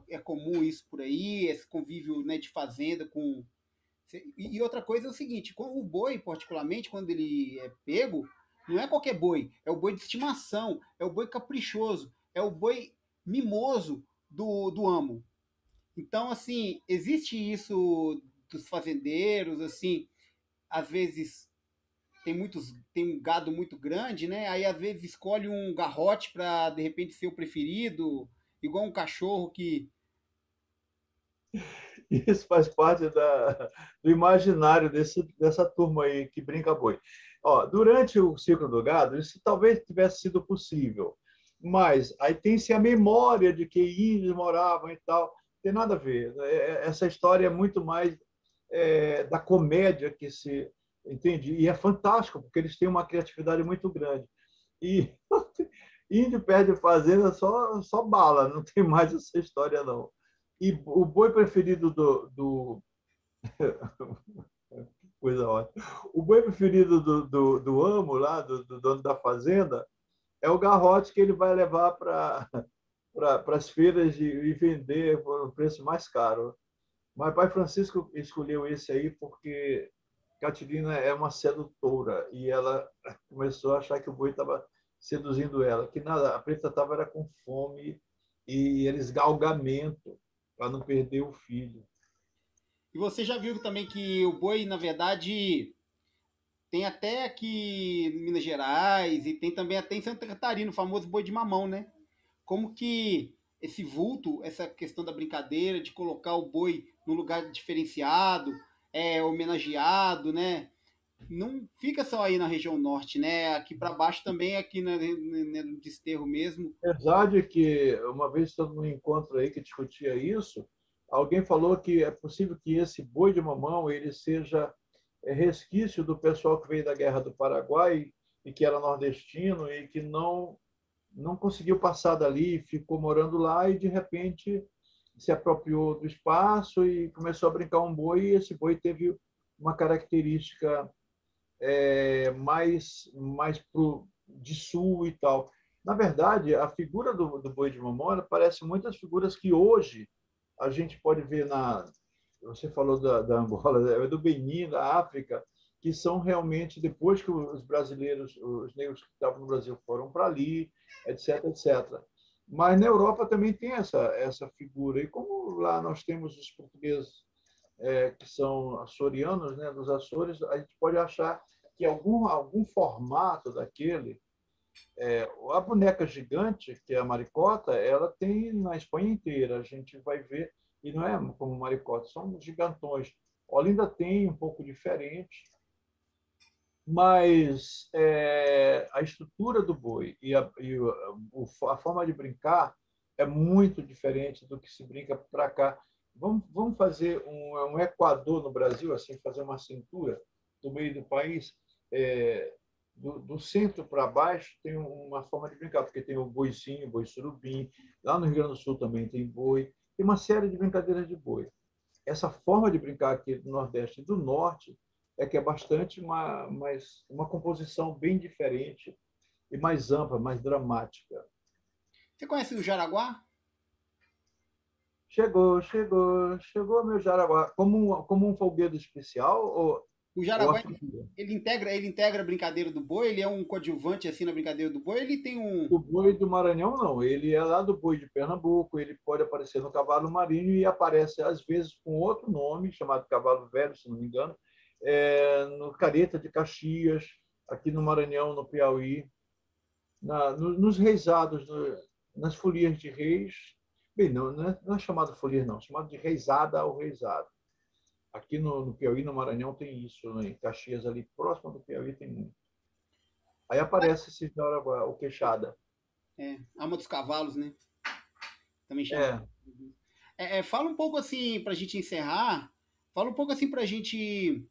é comum isso por aí, esse convívio, né, de fazenda com. E outra coisa é o seguinte: o boi, particularmente, quando ele é pego, não é qualquer boi, é o boi de estimação, é o boi caprichoso, é o boi mimoso do amo. Então, assim, existe isso dos fazendeiros, assim, às vezes tem um gado muito grande, né? Aí às vezes escolhe um garrote para de repente ser o preferido, igual um cachorro que. Isso faz parte do imaginário dessa turma aí que brinca boi. Ó, durante o ciclo do gado, isso talvez tivesse sido possível, mas aí tem-se a memória de que índios moravam e tal, tem nada a ver. Essa história é muito mais da comédia que se entende, e é fantástico, porque eles têm uma criatividade muito grande. E índio perde fazenda só bala, não tem mais essa história, não. E o boi preferido coisa ótima. O boi preferido do amo, lá, do dono da fazenda, é o garrote que ele vai levar para as feiras e vender por um preço mais caro. Mas pai Francisco escolheu esse aí porque Catilina é uma sedutora e ela começou a achar que o boi estava seduzindo ela, que nada, a preta estava era com fome e eles galgamento para não perder o filho. E você já viu também que o boi, na verdade, tem até aqui em Minas Gerais e tem também até em Santa Catarina, o famoso boi de mamão, né? Como que esse vulto, essa questão da brincadeira de colocar o boi num lugar diferenciado, homenageado, né? Não fica só aí na região norte, né? Aqui para baixo também, aqui no desterro mesmo. Apesar de que, uma vez estando num encontro aí que discutia isso, alguém falou que é possível que esse boi de mamão ele seja resquício do pessoal que veio da Guerra do Paraguai e que era nordestino e que não conseguiu passar dali, ficou morando lá e, de repente, se apropriou do espaço e começou a brincar um boi, e esse boi teve uma característica mais de sul e tal. Na verdade, a figura do boi de mamona parece muitas figuras que hoje a gente pode ver você falou da Angola, do Benin, da África, que são realmente, depois que os brasileiros, os negros que estavam no Brasil foram para ali, etc, etc. Mas na Europa também tem essa figura. E como lá nós temos os portugueses que são açorianos, né, dos Açores, a gente pode achar que algum formato daquele. A boneca gigante, que é a maricota, ela tem na Espanha inteira. A gente vai ver, e não é como maricota, são gigantões. Olinda tem um pouco diferente, mas a estrutura do boi a forma de brincar é muito diferente do que se brinca para cá. Vamos fazer um Equador no Brasil, assim, fazer uma cintura do meio do país. Do centro para baixo tem uma forma de brincar, porque tem o boizinho, o boi surubim. Lá no Rio Grande do Sul também tem boi. Tem uma série de brincadeiras de boi. Essa forma de brincar aqui do Nordeste e do Norte que é bastante uma composição bem diferente e mais ampla, mais dramática. Você conhece o Jaraguá? chegou meu Jaraguá. Como um folguedo especial O ou a Jaraguá, figura? ele integra a brincadeira do boi? Ele é um coadjuvante assim na brincadeira do boi? Ele tem um. O boi do Maranhão, não. Ele é lá do boi de Pernambuco, ele pode aparecer no cavalo marinho e aparece, às vezes, com outro nome, chamado cavalo velho, se não me engano, no Careta de Caxias, aqui no Maranhão, no Piauí, nos reisados, nas folias de reis. Bem, não é chamado folias, não, é chamado de reisada ou reisado. Aqui no Piauí, no Maranhão, tem isso, né? Em Caxias, ali próximo do Piauí, tem muito. Aí aparece esse o queixada. Alma dos cavalos, né? Também chama. É, Fala um pouco assim, pra gente encerrar. Fala um pouco assim pra gente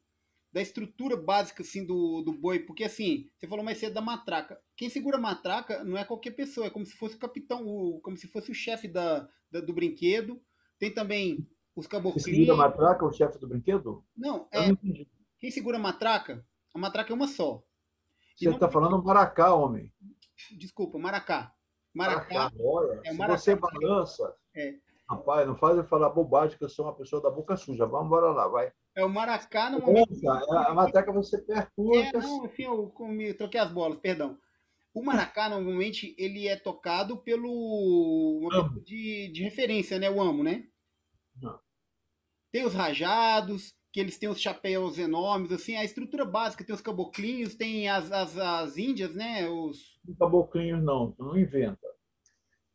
da estrutura básica assim do boi, porque assim, você falou mais cedo da matraca. Quem segura a matraca não é qualquer pessoa, é como se fosse o capitão, como se fosse o chefe do brinquedo. Tem também os que segura a caboclinhos. matraca, o chefe do brinquedo? Não, Eu não entendi. quem segura a matraca é uma só. E Você não, está falando maracá, homem. desculpa, maracá. Maracá Maracá, olha. é o Se maracá. você balança, É, rapaz, não faz eu falar bobagem, que eu sou uma pessoa da boca suja. Vamos embora lá, vai. é o maracá no momento. Balança, a matraca você percute. Não, assim, troquei as bolas, perdão. O maracá, normalmente, ele é tocado pelo uma pessoa de referência, né? O amo, né? Não. Tem os rajados, que eles têm os chapéus enormes, assim, a estrutura básica, tem os caboclinhos, tem as índias, né? Tem caboclinhos, não. Tu não inventa.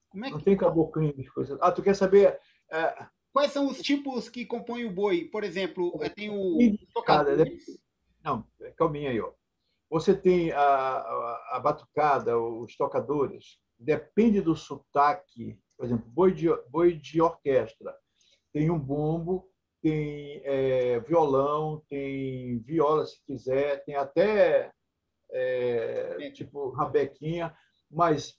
Como é Não que. tem caboclinho de coisa. Ah, tu quer saber? É, Quais são os tipos que compõem o boi? Por exemplo, tem os cada, tocadores. não, calminha aí, ó. Você tem a batucada, os tocadores, depende do sotaque. Por exemplo, boi de orquestra. Tem um bumbo, tem violão, tem viola, se quiser, tem até É, tipo rabequinha, mas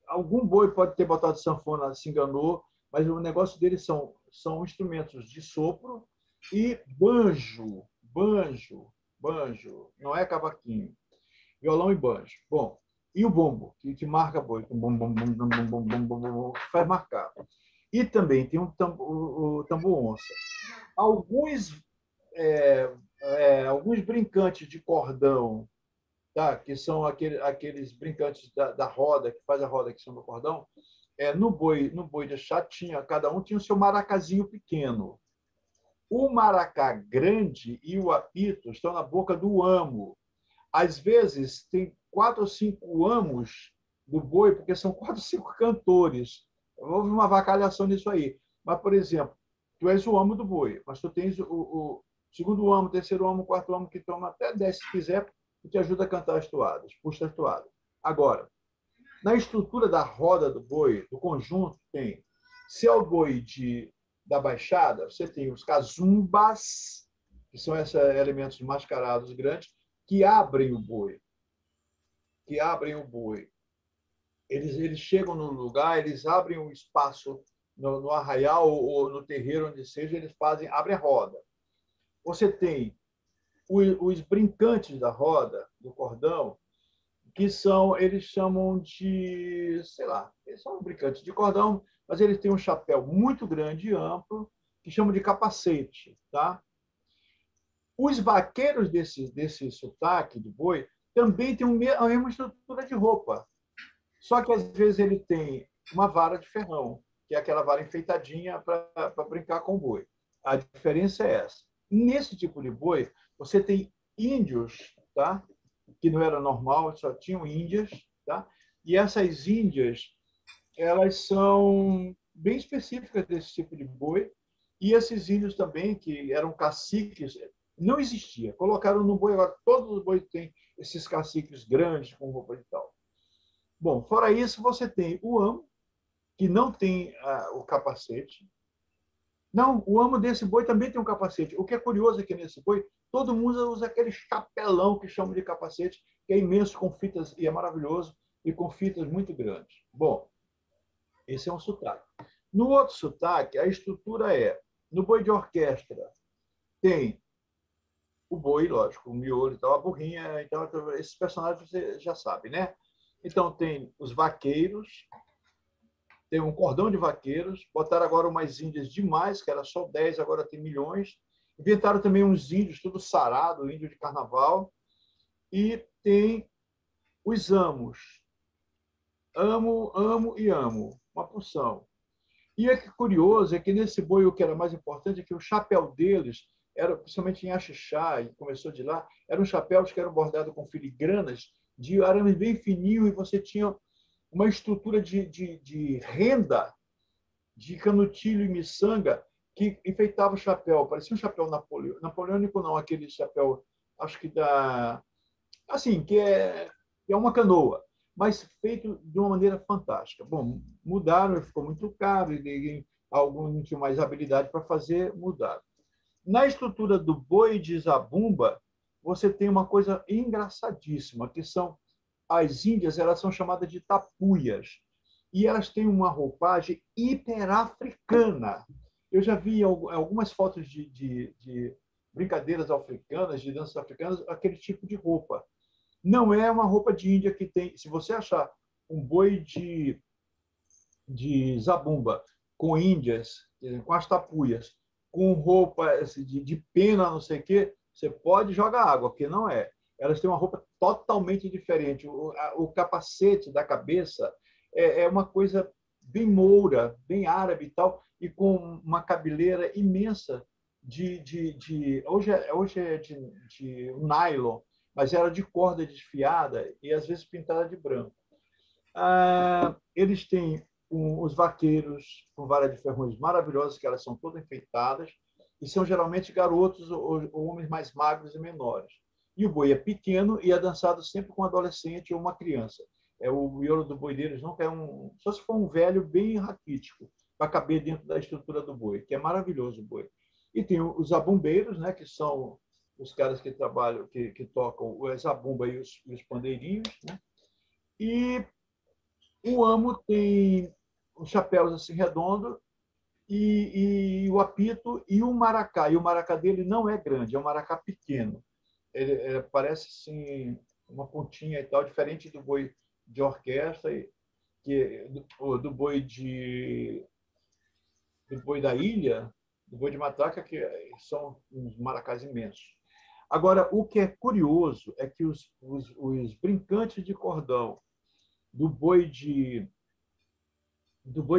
algum boi pode ter botado sanfona, se enganou, mas o negócio deles são instrumentos de sopro e banjo, não é cavaquinho, violão e banjo. Bom, e o bombo, que marca boi, bom, bom, bom, bom, bom, bom, bom, bom, que faz marcar. E também tem o tambor onça. Alguns, alguns brincantes de cordão, tá? Que são aqueles brincantes da roda, que faz a roda, que são do cordão, no boi de chá cada um tinha o seu maracazinho pequeno. O maracá grande e o apito estão na boca do amo. Às vezes, tem 4 ou 5 amos do boi, porque são 4 ou 5 cantores. Houve uma avacalhação nisso aí. Mas, por exemplo, tu és o amo do boi, mas tu tens o segundo amo, terceiro amo, quarto amo, que toma até 10 se quiser, e te ajuda a cantar as toadas, puxa as toadas. Agora, na estrutura da roda do boi, do conjunto, tem, se é o boi da baixada, você tem os cazumbas, que são esses elementos mascarados grandes, que abrem o boi. Que abrem o boi. Eles chegam no lugar, eles abrem um espaço no arraial ou no terreiro, onde seja, eles abrem a roda. Você tem os brincantes da roda, do cordão, que eles chamam de, sei lá, eles são brincantes de cordão, mas eles têm um chapéu muito grande e amplo, que chamam de capacete, tá? Os vaqueiros desse sotaque de boi também têm a mesma estrutura de roupa, só que às vezes ele tem uma vara de ferrão, que é aquela vara enfeitadinha para brincar com o boi. A diferença é essa. Nesse tipo de boi, você tem índios, tá? Que não era normal, só tinham índias, tá? E essas índias, elas são bem específicas desse tipo de boi. E esses índios também, que eram caciques, não existia. Colocaram no boi, agora todos os bois têm esses caciques grandes com roupa e tal. Bom, fora isso, você tem o amo, que não tem o capacete. Não, o amo desse boi também tem um capacete. O que é curioso é que nesse boi, todo mundo usa aquele chapelão que chamam de capacete, que é imenso, com fitas, e é maravilhoso, e com fitas muito grandes. Bom, esse é um sotaque. No outro sotaque, a estrutura é, no boi de orquestra, tem o boi, lógico, o miolo e tal, a burrinha, então, esses personagens você já sabe, né? Então, tem os vaqueiros, tem um cordão de vaqueiros, botaram agora umas índias demais, que era só 10, agora tem milhões. Inventaram também uns índios, tudo sarado, índio de carnaval. E tem os amos. Amo, amo e amo. Uma porção. E é que curioso é que nesse boi o que era mais importante é que o chapéu deles era, principalmente em Axixá, e começou de lá, eram chapéus que eram bordados com filigranas de arame bem fininho e você tinha uma estrutura de renda de canutilho e miçanga que enfeitava o chapéu. Parecia um chapéu napoleônico, não, aquele chapéu, acho que da. Assim, que é uma canoa, mas feito de uma maneira fantástica. Bom, mudaram, ficou muito caro, e alguns não tinham mais habilidade para fazer, mudaram. Na estrutura do boi de zabumba, você tem uma coisa engraçadíssima, que são as índias, elas são chamadas de tapuias, e elas têm uma roupagem hiperafricana. Eu já vi algumas fotos de brincadeiras africanas, de danças africanas, aquele tipo de roupa. Não é uma roupa de índia que tem. Se você achar um boi de zabumba com índias, com as tapuias, com roupa assim, de pena, não sei o quê, você pode jogar água, porque não é. Elas têm uma roupa totalmente diferente. O capacete da cabeça é uma coisa bem moura, bem árabe e tal, e com uma cabeleira imensa hoje é de nylon, mas era de corda desfiada e às vezes pintada de branco. Eles têm os vaqueiros com vara de ferrões maravilhosas, que elas são todas enfeitadas, e são geralmente garotos ou homens mais magros e menores. E o boi é pequeno e é dançado sempre com um adolescente ou uma criança. O miolo do boi deles nunca é só se for um velho bem raquítico, para caber dentro da estrutura do boi, que é maravilhoso o boi. E tem os abumbeiros, né, que são os caras que trabalham, que tocam o zabumba e os pandeirinhos, né? E o amo tem os chapéus assim redondos e o apito e o maracá. E o maracá dele não é grande, é um maracá pequeno. Ele parece assim uma pontinha e tal, diferente do boi de orquestra do boi do boi da ilha, do boi de matraca, que são uns maracás imensos. Agora, o que é curioso é que os brincantes de cordão do boi de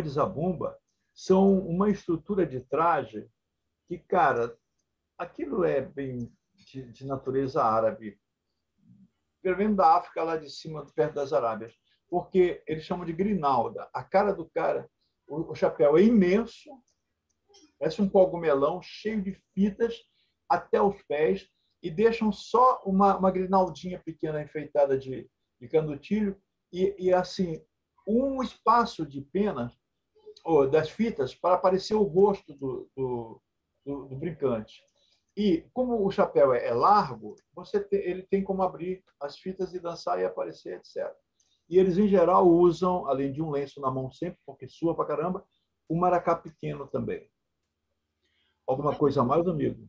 zabumba são uma estrutura de traje que, cara, aquilo é bem de natureza árabe, pelo menos da África, lá de cima, perto das Arábias, porque eles chamam de grinalda. A cara do cara, o chapéu é imenso, parece um cogumelão cheio de fitas até os pés e deixam só uma grinaldinha pequena enfeitada de canutilho e assim um espaço de penas ou das fitas para aparecer o rosto do brincante. E como o chapéu é largo, ele tem como abrir as fitas e dançar e aparecer, etc. E eles, em geral, usam, além de um lenço na mão sempre, porque sua pra caramba, um maracá pequeno também. Alguma coisa a mais, amigo?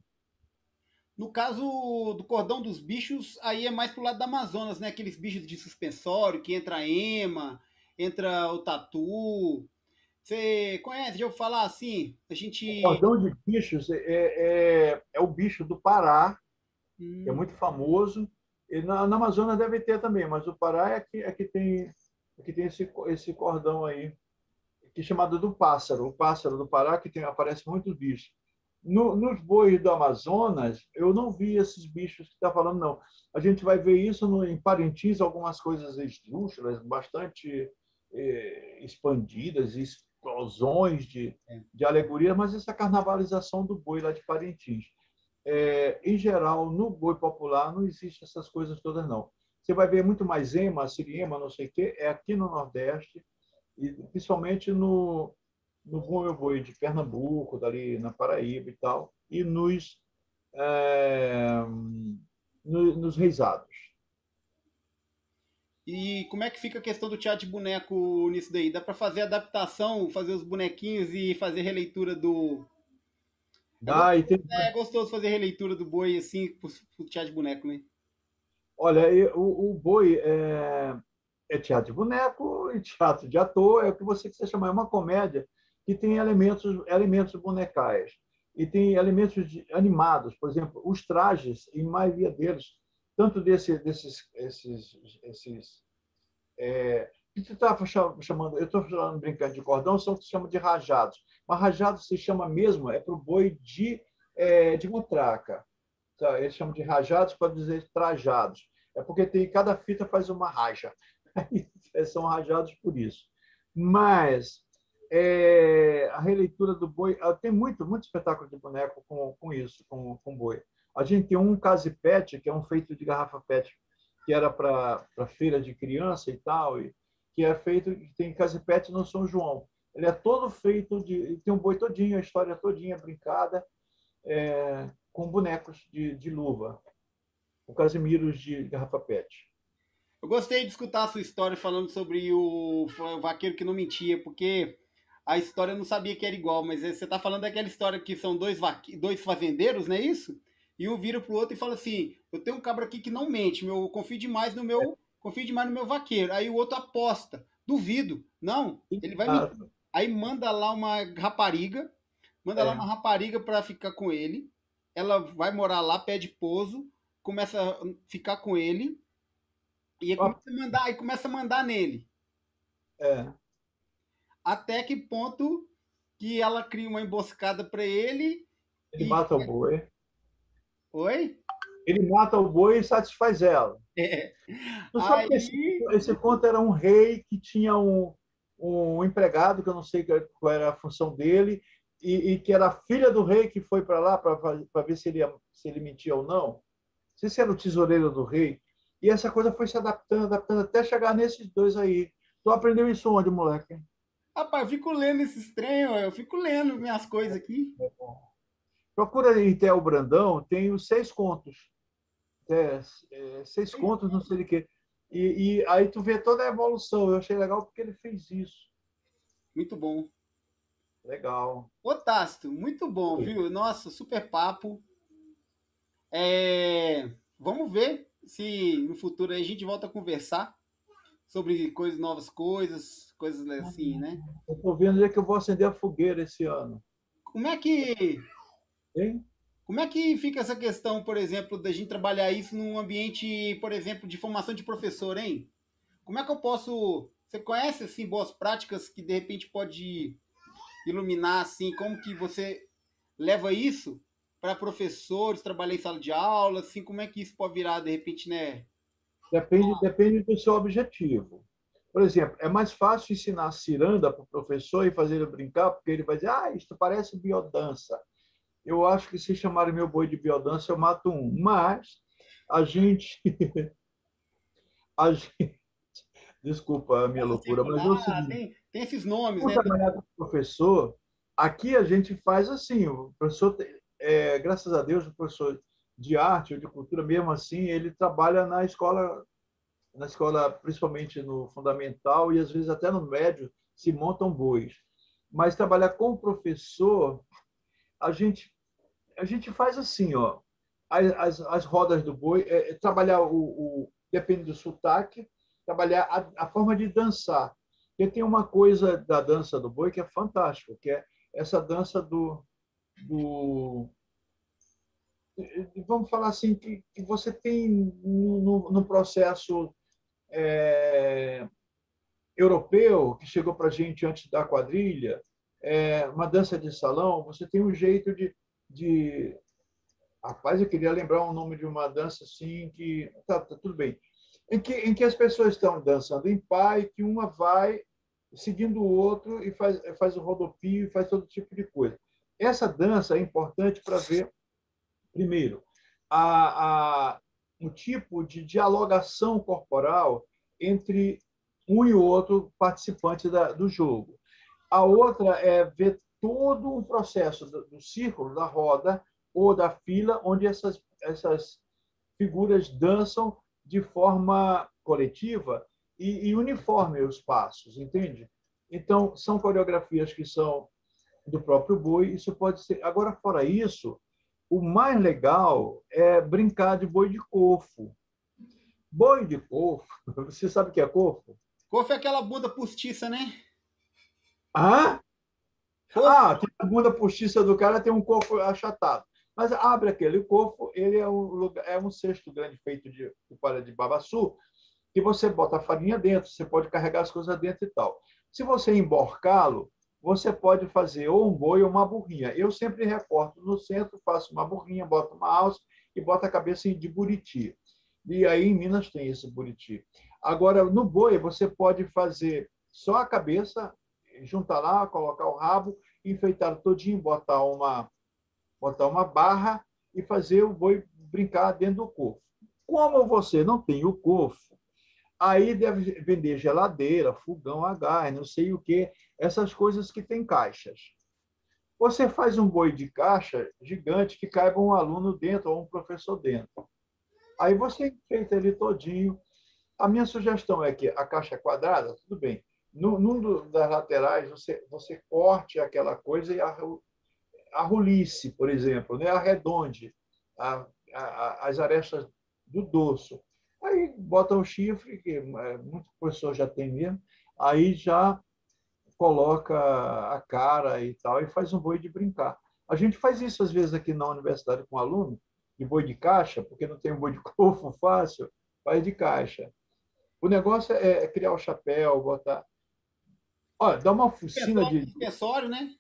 No caso do cordão dos bichos, aí é mais pro lado do Amazonas, né? Aqueles bichos de suspensório, que entra a ema, entra o tatu. Você conhece? Já ouviu falar assim? A O gente. cordão de bichos é o bicho do Pará, que é Hum, muito famoso. E na Amazônia deve ter também, mas o Pará é que tem esse cordão aí, que é chamado do pássaro. O pássaro do Pará, que aparece muitos bichos. Nos bois do Amazonas, eu não vi esses bichos que está falando, não. A gente vai ver isso em Parintins, algumas coisas esdrúxulas, bastante expandidas, explosões é. de alegoria, mas essa carnavalização do boi lá de Parintins. Em geral, no boi popular não existe essas coisas todas, não. Você vai ver muito mais ema, siriema, não sei o quê, é aqui no Nordeste, e principalmente no boi de Pernambuco, dali na Paraíba e tal, e é, nos reisados. E como é que fica a questão do teatro de boneco nisso daí? Dá pra fazer adaptação, fazer os bonequinhos e fazer releitura do. É Ah, e tem, é gostoso fazer releitura do boi assim pro teatro de boneco, né? olha, o boi, É teatro de boneco e teatro de ator, é o que você quiser chamar. É uma comédia que tem elementos bonecais e tem elementos animados. Por exemplo, os trajes, em maioria deles, tanto esses que tu estava chamando, eu estou falando brincando de cordão, são o que se chama de rajados. Mas rajado se chama mesmo, é para o boi de matraca. Tá? Eles chamam de rajados para dizer trajados. É porque cada fita faz uma raja. São rajados por isso. Mas a releitura do boi, tem muito espetáculo de boneco com isso, com boi. A gente tem um casipete, que é um feito de garrafa PET, que era para feira de criança e tal, que é feito, tem casipete no São João. Ele é todo feito tem um boi todinho, a história todinha brincada, com bonecos de luva, com casimiros de garrafa PET. Eu gostei de escutar a sua história falando sobre o vaqueiro que não mentia, porque a história eu não sabia que era igual, mas você está falando daquela história que são dois fazendeiros, não é isso? E um vira pro outro e fala assim: eu tenho um cabra aqui que não mente, confio demais no meu vaqueiro. Aí o outro aposta, duvido, não, ele vai mentir. Aí manda lá uma rapariga para ficar com ele. Ela vai morar lá, pede pouso, começa a ficar com ele. E aí começa a mandar nele. É. Até que ponto que ela cria uma emboscada para ele Ele e. mata o boi. Oi? Ele mata o boi e satisfaz ela. É. Tu sabe que Aí. esse conto era um rei que tinha um empregado, que eu não sei qual era a função dele, e que era a filha do rei que foi para lá para ver se ele mentia ou não. Não sei se era o tesoureiro do rei. E essa coisa foi se adaptando até chegar nesses dois aí. Tu aprendeu isso onde, moleque? Rapaz, eu fico lendo esses trem, eu fico lendo minhas coisas aqui. Procura em Theo Brandão, tem os 6 contos. 6 contos, não sei de quê. E aí tu vê toda a evolução. Eu achei legal porque ele fez isso. Muito bom. Legal. Ô, Tácito, muito bom, viu? Nossa, super papo. Vamos ver se no futuro aí a gente volta a conversar sobre coisas assim, né? Eu estou vendo que eu vou acender a fogueira esse ano. Como é que Hein? Como é que fica essa questão, por exemplo, da gente trabalhar isso num ambiente, por exemplo, de formação de professor, hein? Como é que eu posso... Você conhece, assim, boas práticas que, de repente, pode iluminar, assim, como que você leva isso para professores, trabalhar em sala de aula, assim, como é que isso pode virar, de repente, né? Depende do seu objetivo. Por exemplo, é mais fácil ensinar ciranda para o professor e fazer ele brincar, porque ele vai dizer, isso parece biodança. Eu acho que se chamarem meu boi de biodança, eu mato um. Mas a gente, a gente desculpa a minha Essa loucura, mas é o circular, seguinte, tem esses nomes, por né? trabalhar com o professor, aqui a gente faz assim, o professor, graças a Deus, o professor de arte ou de cultura, mesmo assim, ele trabalha na escola, principalmente no fundamental e às vezes até no médio, se montam bois. Mas trabalhar com o professor, a gente, a gente faz assim, ó, as rodas do boi, trabalhar depende do sotaque, trabalhar a forma de dançar. Porque tem uma coisa da dança do boi que é fantástico, que é essa dança do vamos falar assim, que você tem no processo europeu, que chegou para a gente antes da quadrilha, uma dança de salão, você tem um jeito de. Rapaz, eu queria lembrar o nome de uma dança assim que. Tá tudo bem. Em que as pessoas estão dançando em par e que uma vai seguindo o outro e faz o rodopio e faz todo tipo de coisa. Essa dança é importante para ver, primeiro, um tipo de dialogação corporal entre um e o outro participante do jogo. A outra é ver todo um processo do círculo, da roda ou da fila, onde essas figuras dançam de forma coletiva e uniforme os passos, entende? Então, são coreografias que são do próprio boi, isso pode ser. Agora, fora isso, o mais legal é brincar de boi de cofo. Boi de corpo. Você sabe o que é corpo? Couve é aquela bunda postiça, né? Ah, Couve, tem a bunda postiça do cara, tem um corpo achatado. Mas abre aquele corpo, ele é um cesto grande feito de palha de babaçu, que você bota a farinha dentro, você pode carregar as coisas dentro e tal. Se você emborcá-lo, você pode fazer ou um boi ou uma burrinha. Eu sempre recorto no centro, faço uma burrinha, boto uma alça e boto a cabeça de buriti. E aí em Minas tem esse buriti. Agora, no boi, você pode fazer só a cabeça, juntar lá, colocar o rabo, enfeitar todinho, botar uma barra e fazer o boi brincar dentro do corpo. Como você não tem o corpo, aí deve vender geladeira, fogão a gás, não sei o que, essas coisas que tem caixas. Você faz um boi de caixa gigante que caiba um aluno dentro ou um professor dentro. Aí você enfeita ele todinho. A minha sugestão é que a caixa é quadrada, tudo bem. Num das laterais, você corte aquela coisa e arrolice, por exemplo, né? Arredonde as arestas do dorso. Aí bota o chifre, que muito professor já tem mesmo, aí já coloca a cara e tal, e faz um boi de brincar. A gente faz isso às vezes aqui na universidade com aluno, de boi de caixa, porque não tem um boi de corpo fácil, faz de caixa. O negócio é criar o chapéu, botar. Olha, dá uma focinha suspensório, de. suspensório, né?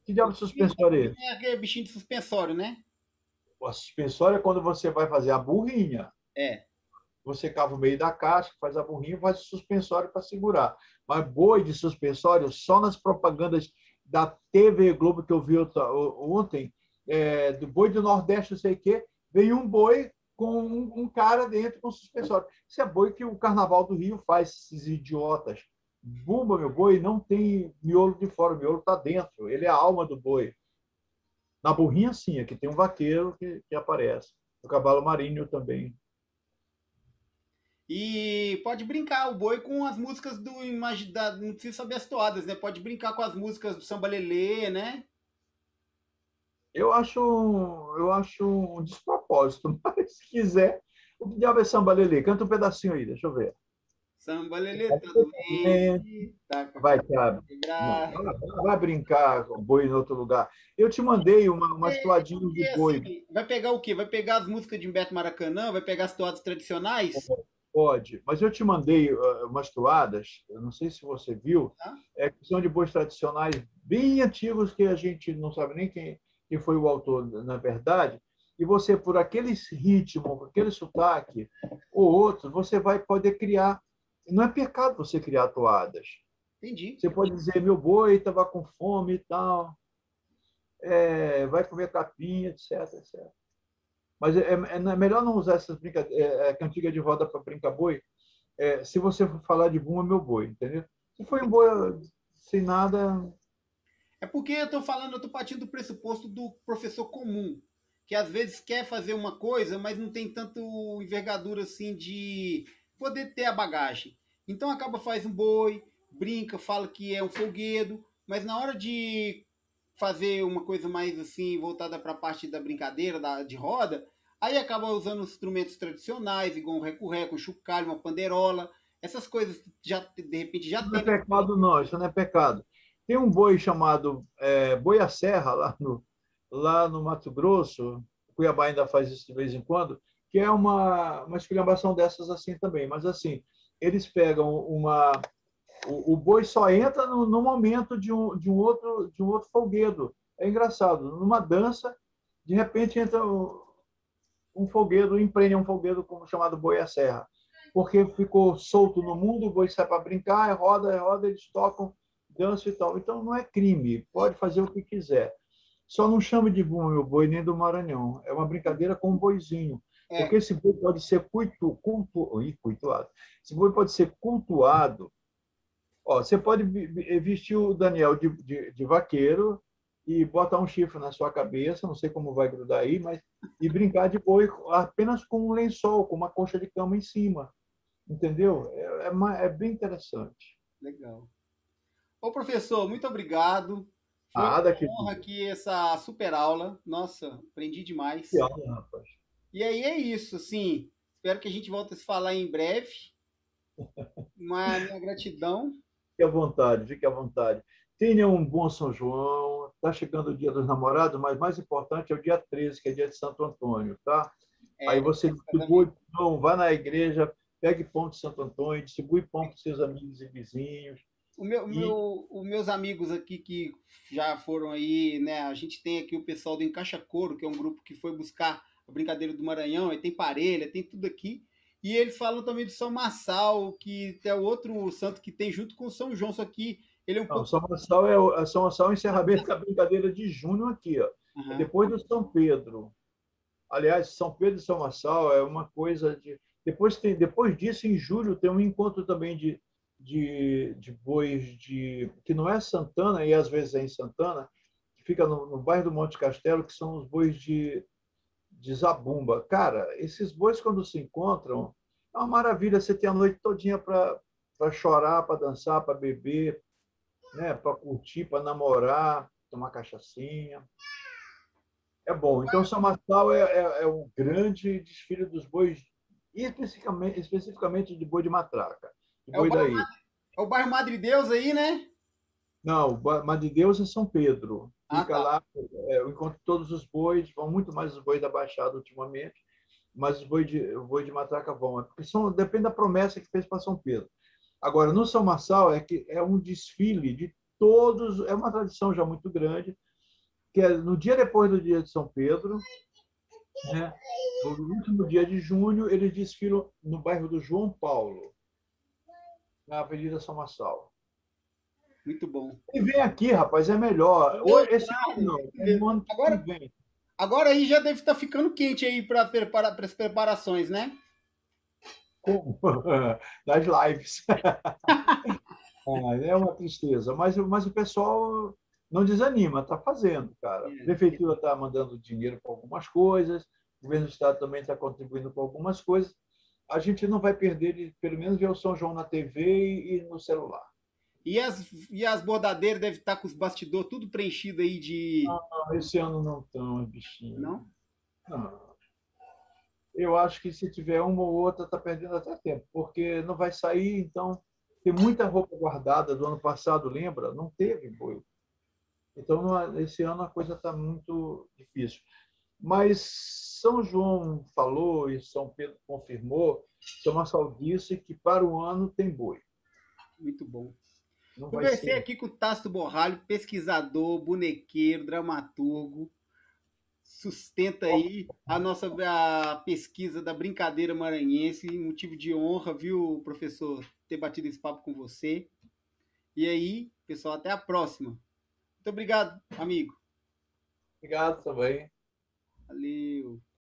Que diabo de suspensório é esse? É aquele bichinho de suspensório, né? A suspensório é quando você vai fazer a burrinha. É. Você cava o meio da caixa, faz a burrinha e faz o suspensório para segurar. Mas boi de suspensório, só nas propagandas da TV Globo que eu vi ontem, do boi do Nordeste, não sei o quê, veio um boi com um cara dentro com suspensório. Isso é boi que o Carnaval do Rio faz, esses idiotas. Bumba, meu boi, não tem miolo de fora, o miolo está dentro, ele é a alma do boi. Na burrinha, sim, aqui tem um vaqueiro que aparece. O cavalo marinho também. E pode brincar o boi com as músicas do não precisa saber as toadas, né? Pode brincar com as músicas do Samba Lelê, né? Eu acho um despropósito, mas se quiser, o que diabo é samba lelê? Canta um pedacinho aí, deixa eu ver. Samba Lelê tá doente, tá com a Vai, cara sabe? Não, quebrada. vai brincar com boi em outro lugar. Eu te mandei umas toadinhas de Porque boi. assim, vai pegar o quê? Vai pegar as músicas de Humberto Maracanã? Vai pegar as toadas tradicionais? Pode, mas eu te mandei umas toadas, eu não sei se você viu, Tá? que são de bois tradicionais bem antigos que a gente não sabe nem quem foi o autor, na verdade, e você, por aquele ritmo, aquele sotaque ou outro, você vai poder criar. Não é pecado você criar toadas. Entendi. Você pode dizer, meu boi estava com fome e tal, vai comer capim, etc, etc. Mas é melhor não usar essas cantigas de roda para brincar boi, se você for falar de bumba, meu boi, entendeu? Se for em boi sem nada, É porque eu tô falando, eu tô partindo do pressuposto do professor comum, que às vezes quer fazer uma coisa, mas não tem tanto envergadura assim de poder ter a bagagem. Então acaba faz um boi, brinca, fala que é um folguedo, mas na hora de fazer uma coisa mais assim voltada para a parte da brincadeira, de roda, aí acaba usando os instrumentos tradicionais, igual um reco-reco, um chocalho, uma panderola, essas coisas que já de repente já não é tem. pecado, não, isso não é pecado. Tem um boi chamado boi à serra, lá no Mato Grosso, Cuiabá ainda faz isso de vez em quando, que é uma esculhambação dessas assim também. Mas assim, eles pegam o boi só entra no momento de um outro folguedo. É engraçado, numa dança, de repente entra um folguedo, emprenha um folguedo como chamado boi à serra, porque ficou solto no mundo, o boi sai para brincar, é roda, eles tocam, dançam e tal. Então não é crime, pode fazer o que quiser. Só não chame de bumba, meu boi, nem do Maranhão. É uma brincadeira com um boizinho. É, Porque esse boi pode ser cultuado. Esse boi pode ser cultuado. Ó, você pode vestir o Daniel de vaqueiro e botar um chifre na sua cabeça, não sei como vai grudar aí, mas e brincar de boi apenas com um lençol, com uma concha de cama em cima, entendeu? É bem interessante. legal. Ô, professor, muito obrigado. Foi Nada, uma honra querido. aqui essa super aula. Nossa, aprendi Que demais. aula, rapaz. E aí é isso, assim. Espero que a gente volte a se falar em breve. Uma minha gratidão. Fique à vontade, fique à vontade. Tenha um bom São João. Está chegando o Dia dos Namorados, mas mais importante é o dia 13, que é dia de Santo Antônio, tá? Aí É, você distribui casamento. pão, vai na igreja, pegue pão de Santo Antônio, distribui pão para os seus amigos e vizinhos. E Os meus amigos aqui que já foram aí, né? A gente tem aqui o pessoal do Encaixa Couro, que é um grupo que foi buscar a brincadeira do Maranhão, e tem parelha, tem tudo aqui. E eles falam também do São Massal, que é o outro santo que tem junto com o São João, só que ele é um não, pouco. São Gonçalo é o encerramento da brincadeira de junho aqui, ó. É Aham. depois do São Pedro. Aliás, São Pedro e São Marçal é uma coisa de. Depois disso, em julho, tem um encontro também de bois que não é Santana, e às vezes é em Santana, que fica no bairro do Monte Castelo, que são os bois de Zabumba. Cara, esses bois, quando se encontram, é uma maravilha. Você tem a noite todinha para chorar, para dançar, para beber, né? Para curtir, para namorar, tomar cachaçinha. É bom. Então, São Marçal é o grande desfile dos bois, e especificamente de boi de matraca, de É o boi bairro, daí. é o bairro Madre Deus aí, né? Não, Mas de Deus é São Pedro. Ah, Fica tá. lá, eu encontro todos os bois, vão muito mais os bois da Baixada ultimamente, mas o boi de matraca vão. Porque depende da promessa que fez para São Pedro. Agora, no São Marçal, que é um desfile de todos, é uma tradição já muito grande, que é no dia depois do dia de São Pedro, né? No último dia de junho, eles desfilam no bairro do João Paulo, na Avenida São Marçal. Muito bom. E vem aqui, rapaz, é melhor. Ô, Esse ano claro, não, é no ano que Agora, vem. agora aí já deve estar ficando quente aí para as preparações, né? Como? Das lives. É uma tristeza, mas o pessoal não desanima, está fazendo, cara. A É. prefeitura está mandando dinheiro para algumas coisas, o governo do estado também está contribuindo com algumas coisas. A gente não vai perder de, pelo menos, ver o São João na TV e no celular. E as bordadeiras devem estar com os bastidores tudo preenchido aí de. Não, esse ano não estão, bichinho. Não? Não. Eu acho que se tiver uma ou outra, está perdendo até tempo, porque não vai sair, então tem muita roupa guardada do ano passado, lembra? Não teve boi. Então, esse ano a coisa está muito difícil. Mas São João falou e São Pedro confirmou, São Marçal disse que para o ano tem boi. Muito bom. Não vai Conversei ser. aqui com o Tássio Borralho, pesquisador, bonequeiro, dramaturgo, sustenta aí a pesquisa da brincadeira maranhense, motivo de honra, viu, professor, ter batido esse papo com você. E aí, pessoal, até a próxima. Muito obrigado, amigo. Obrigado também. Valeu.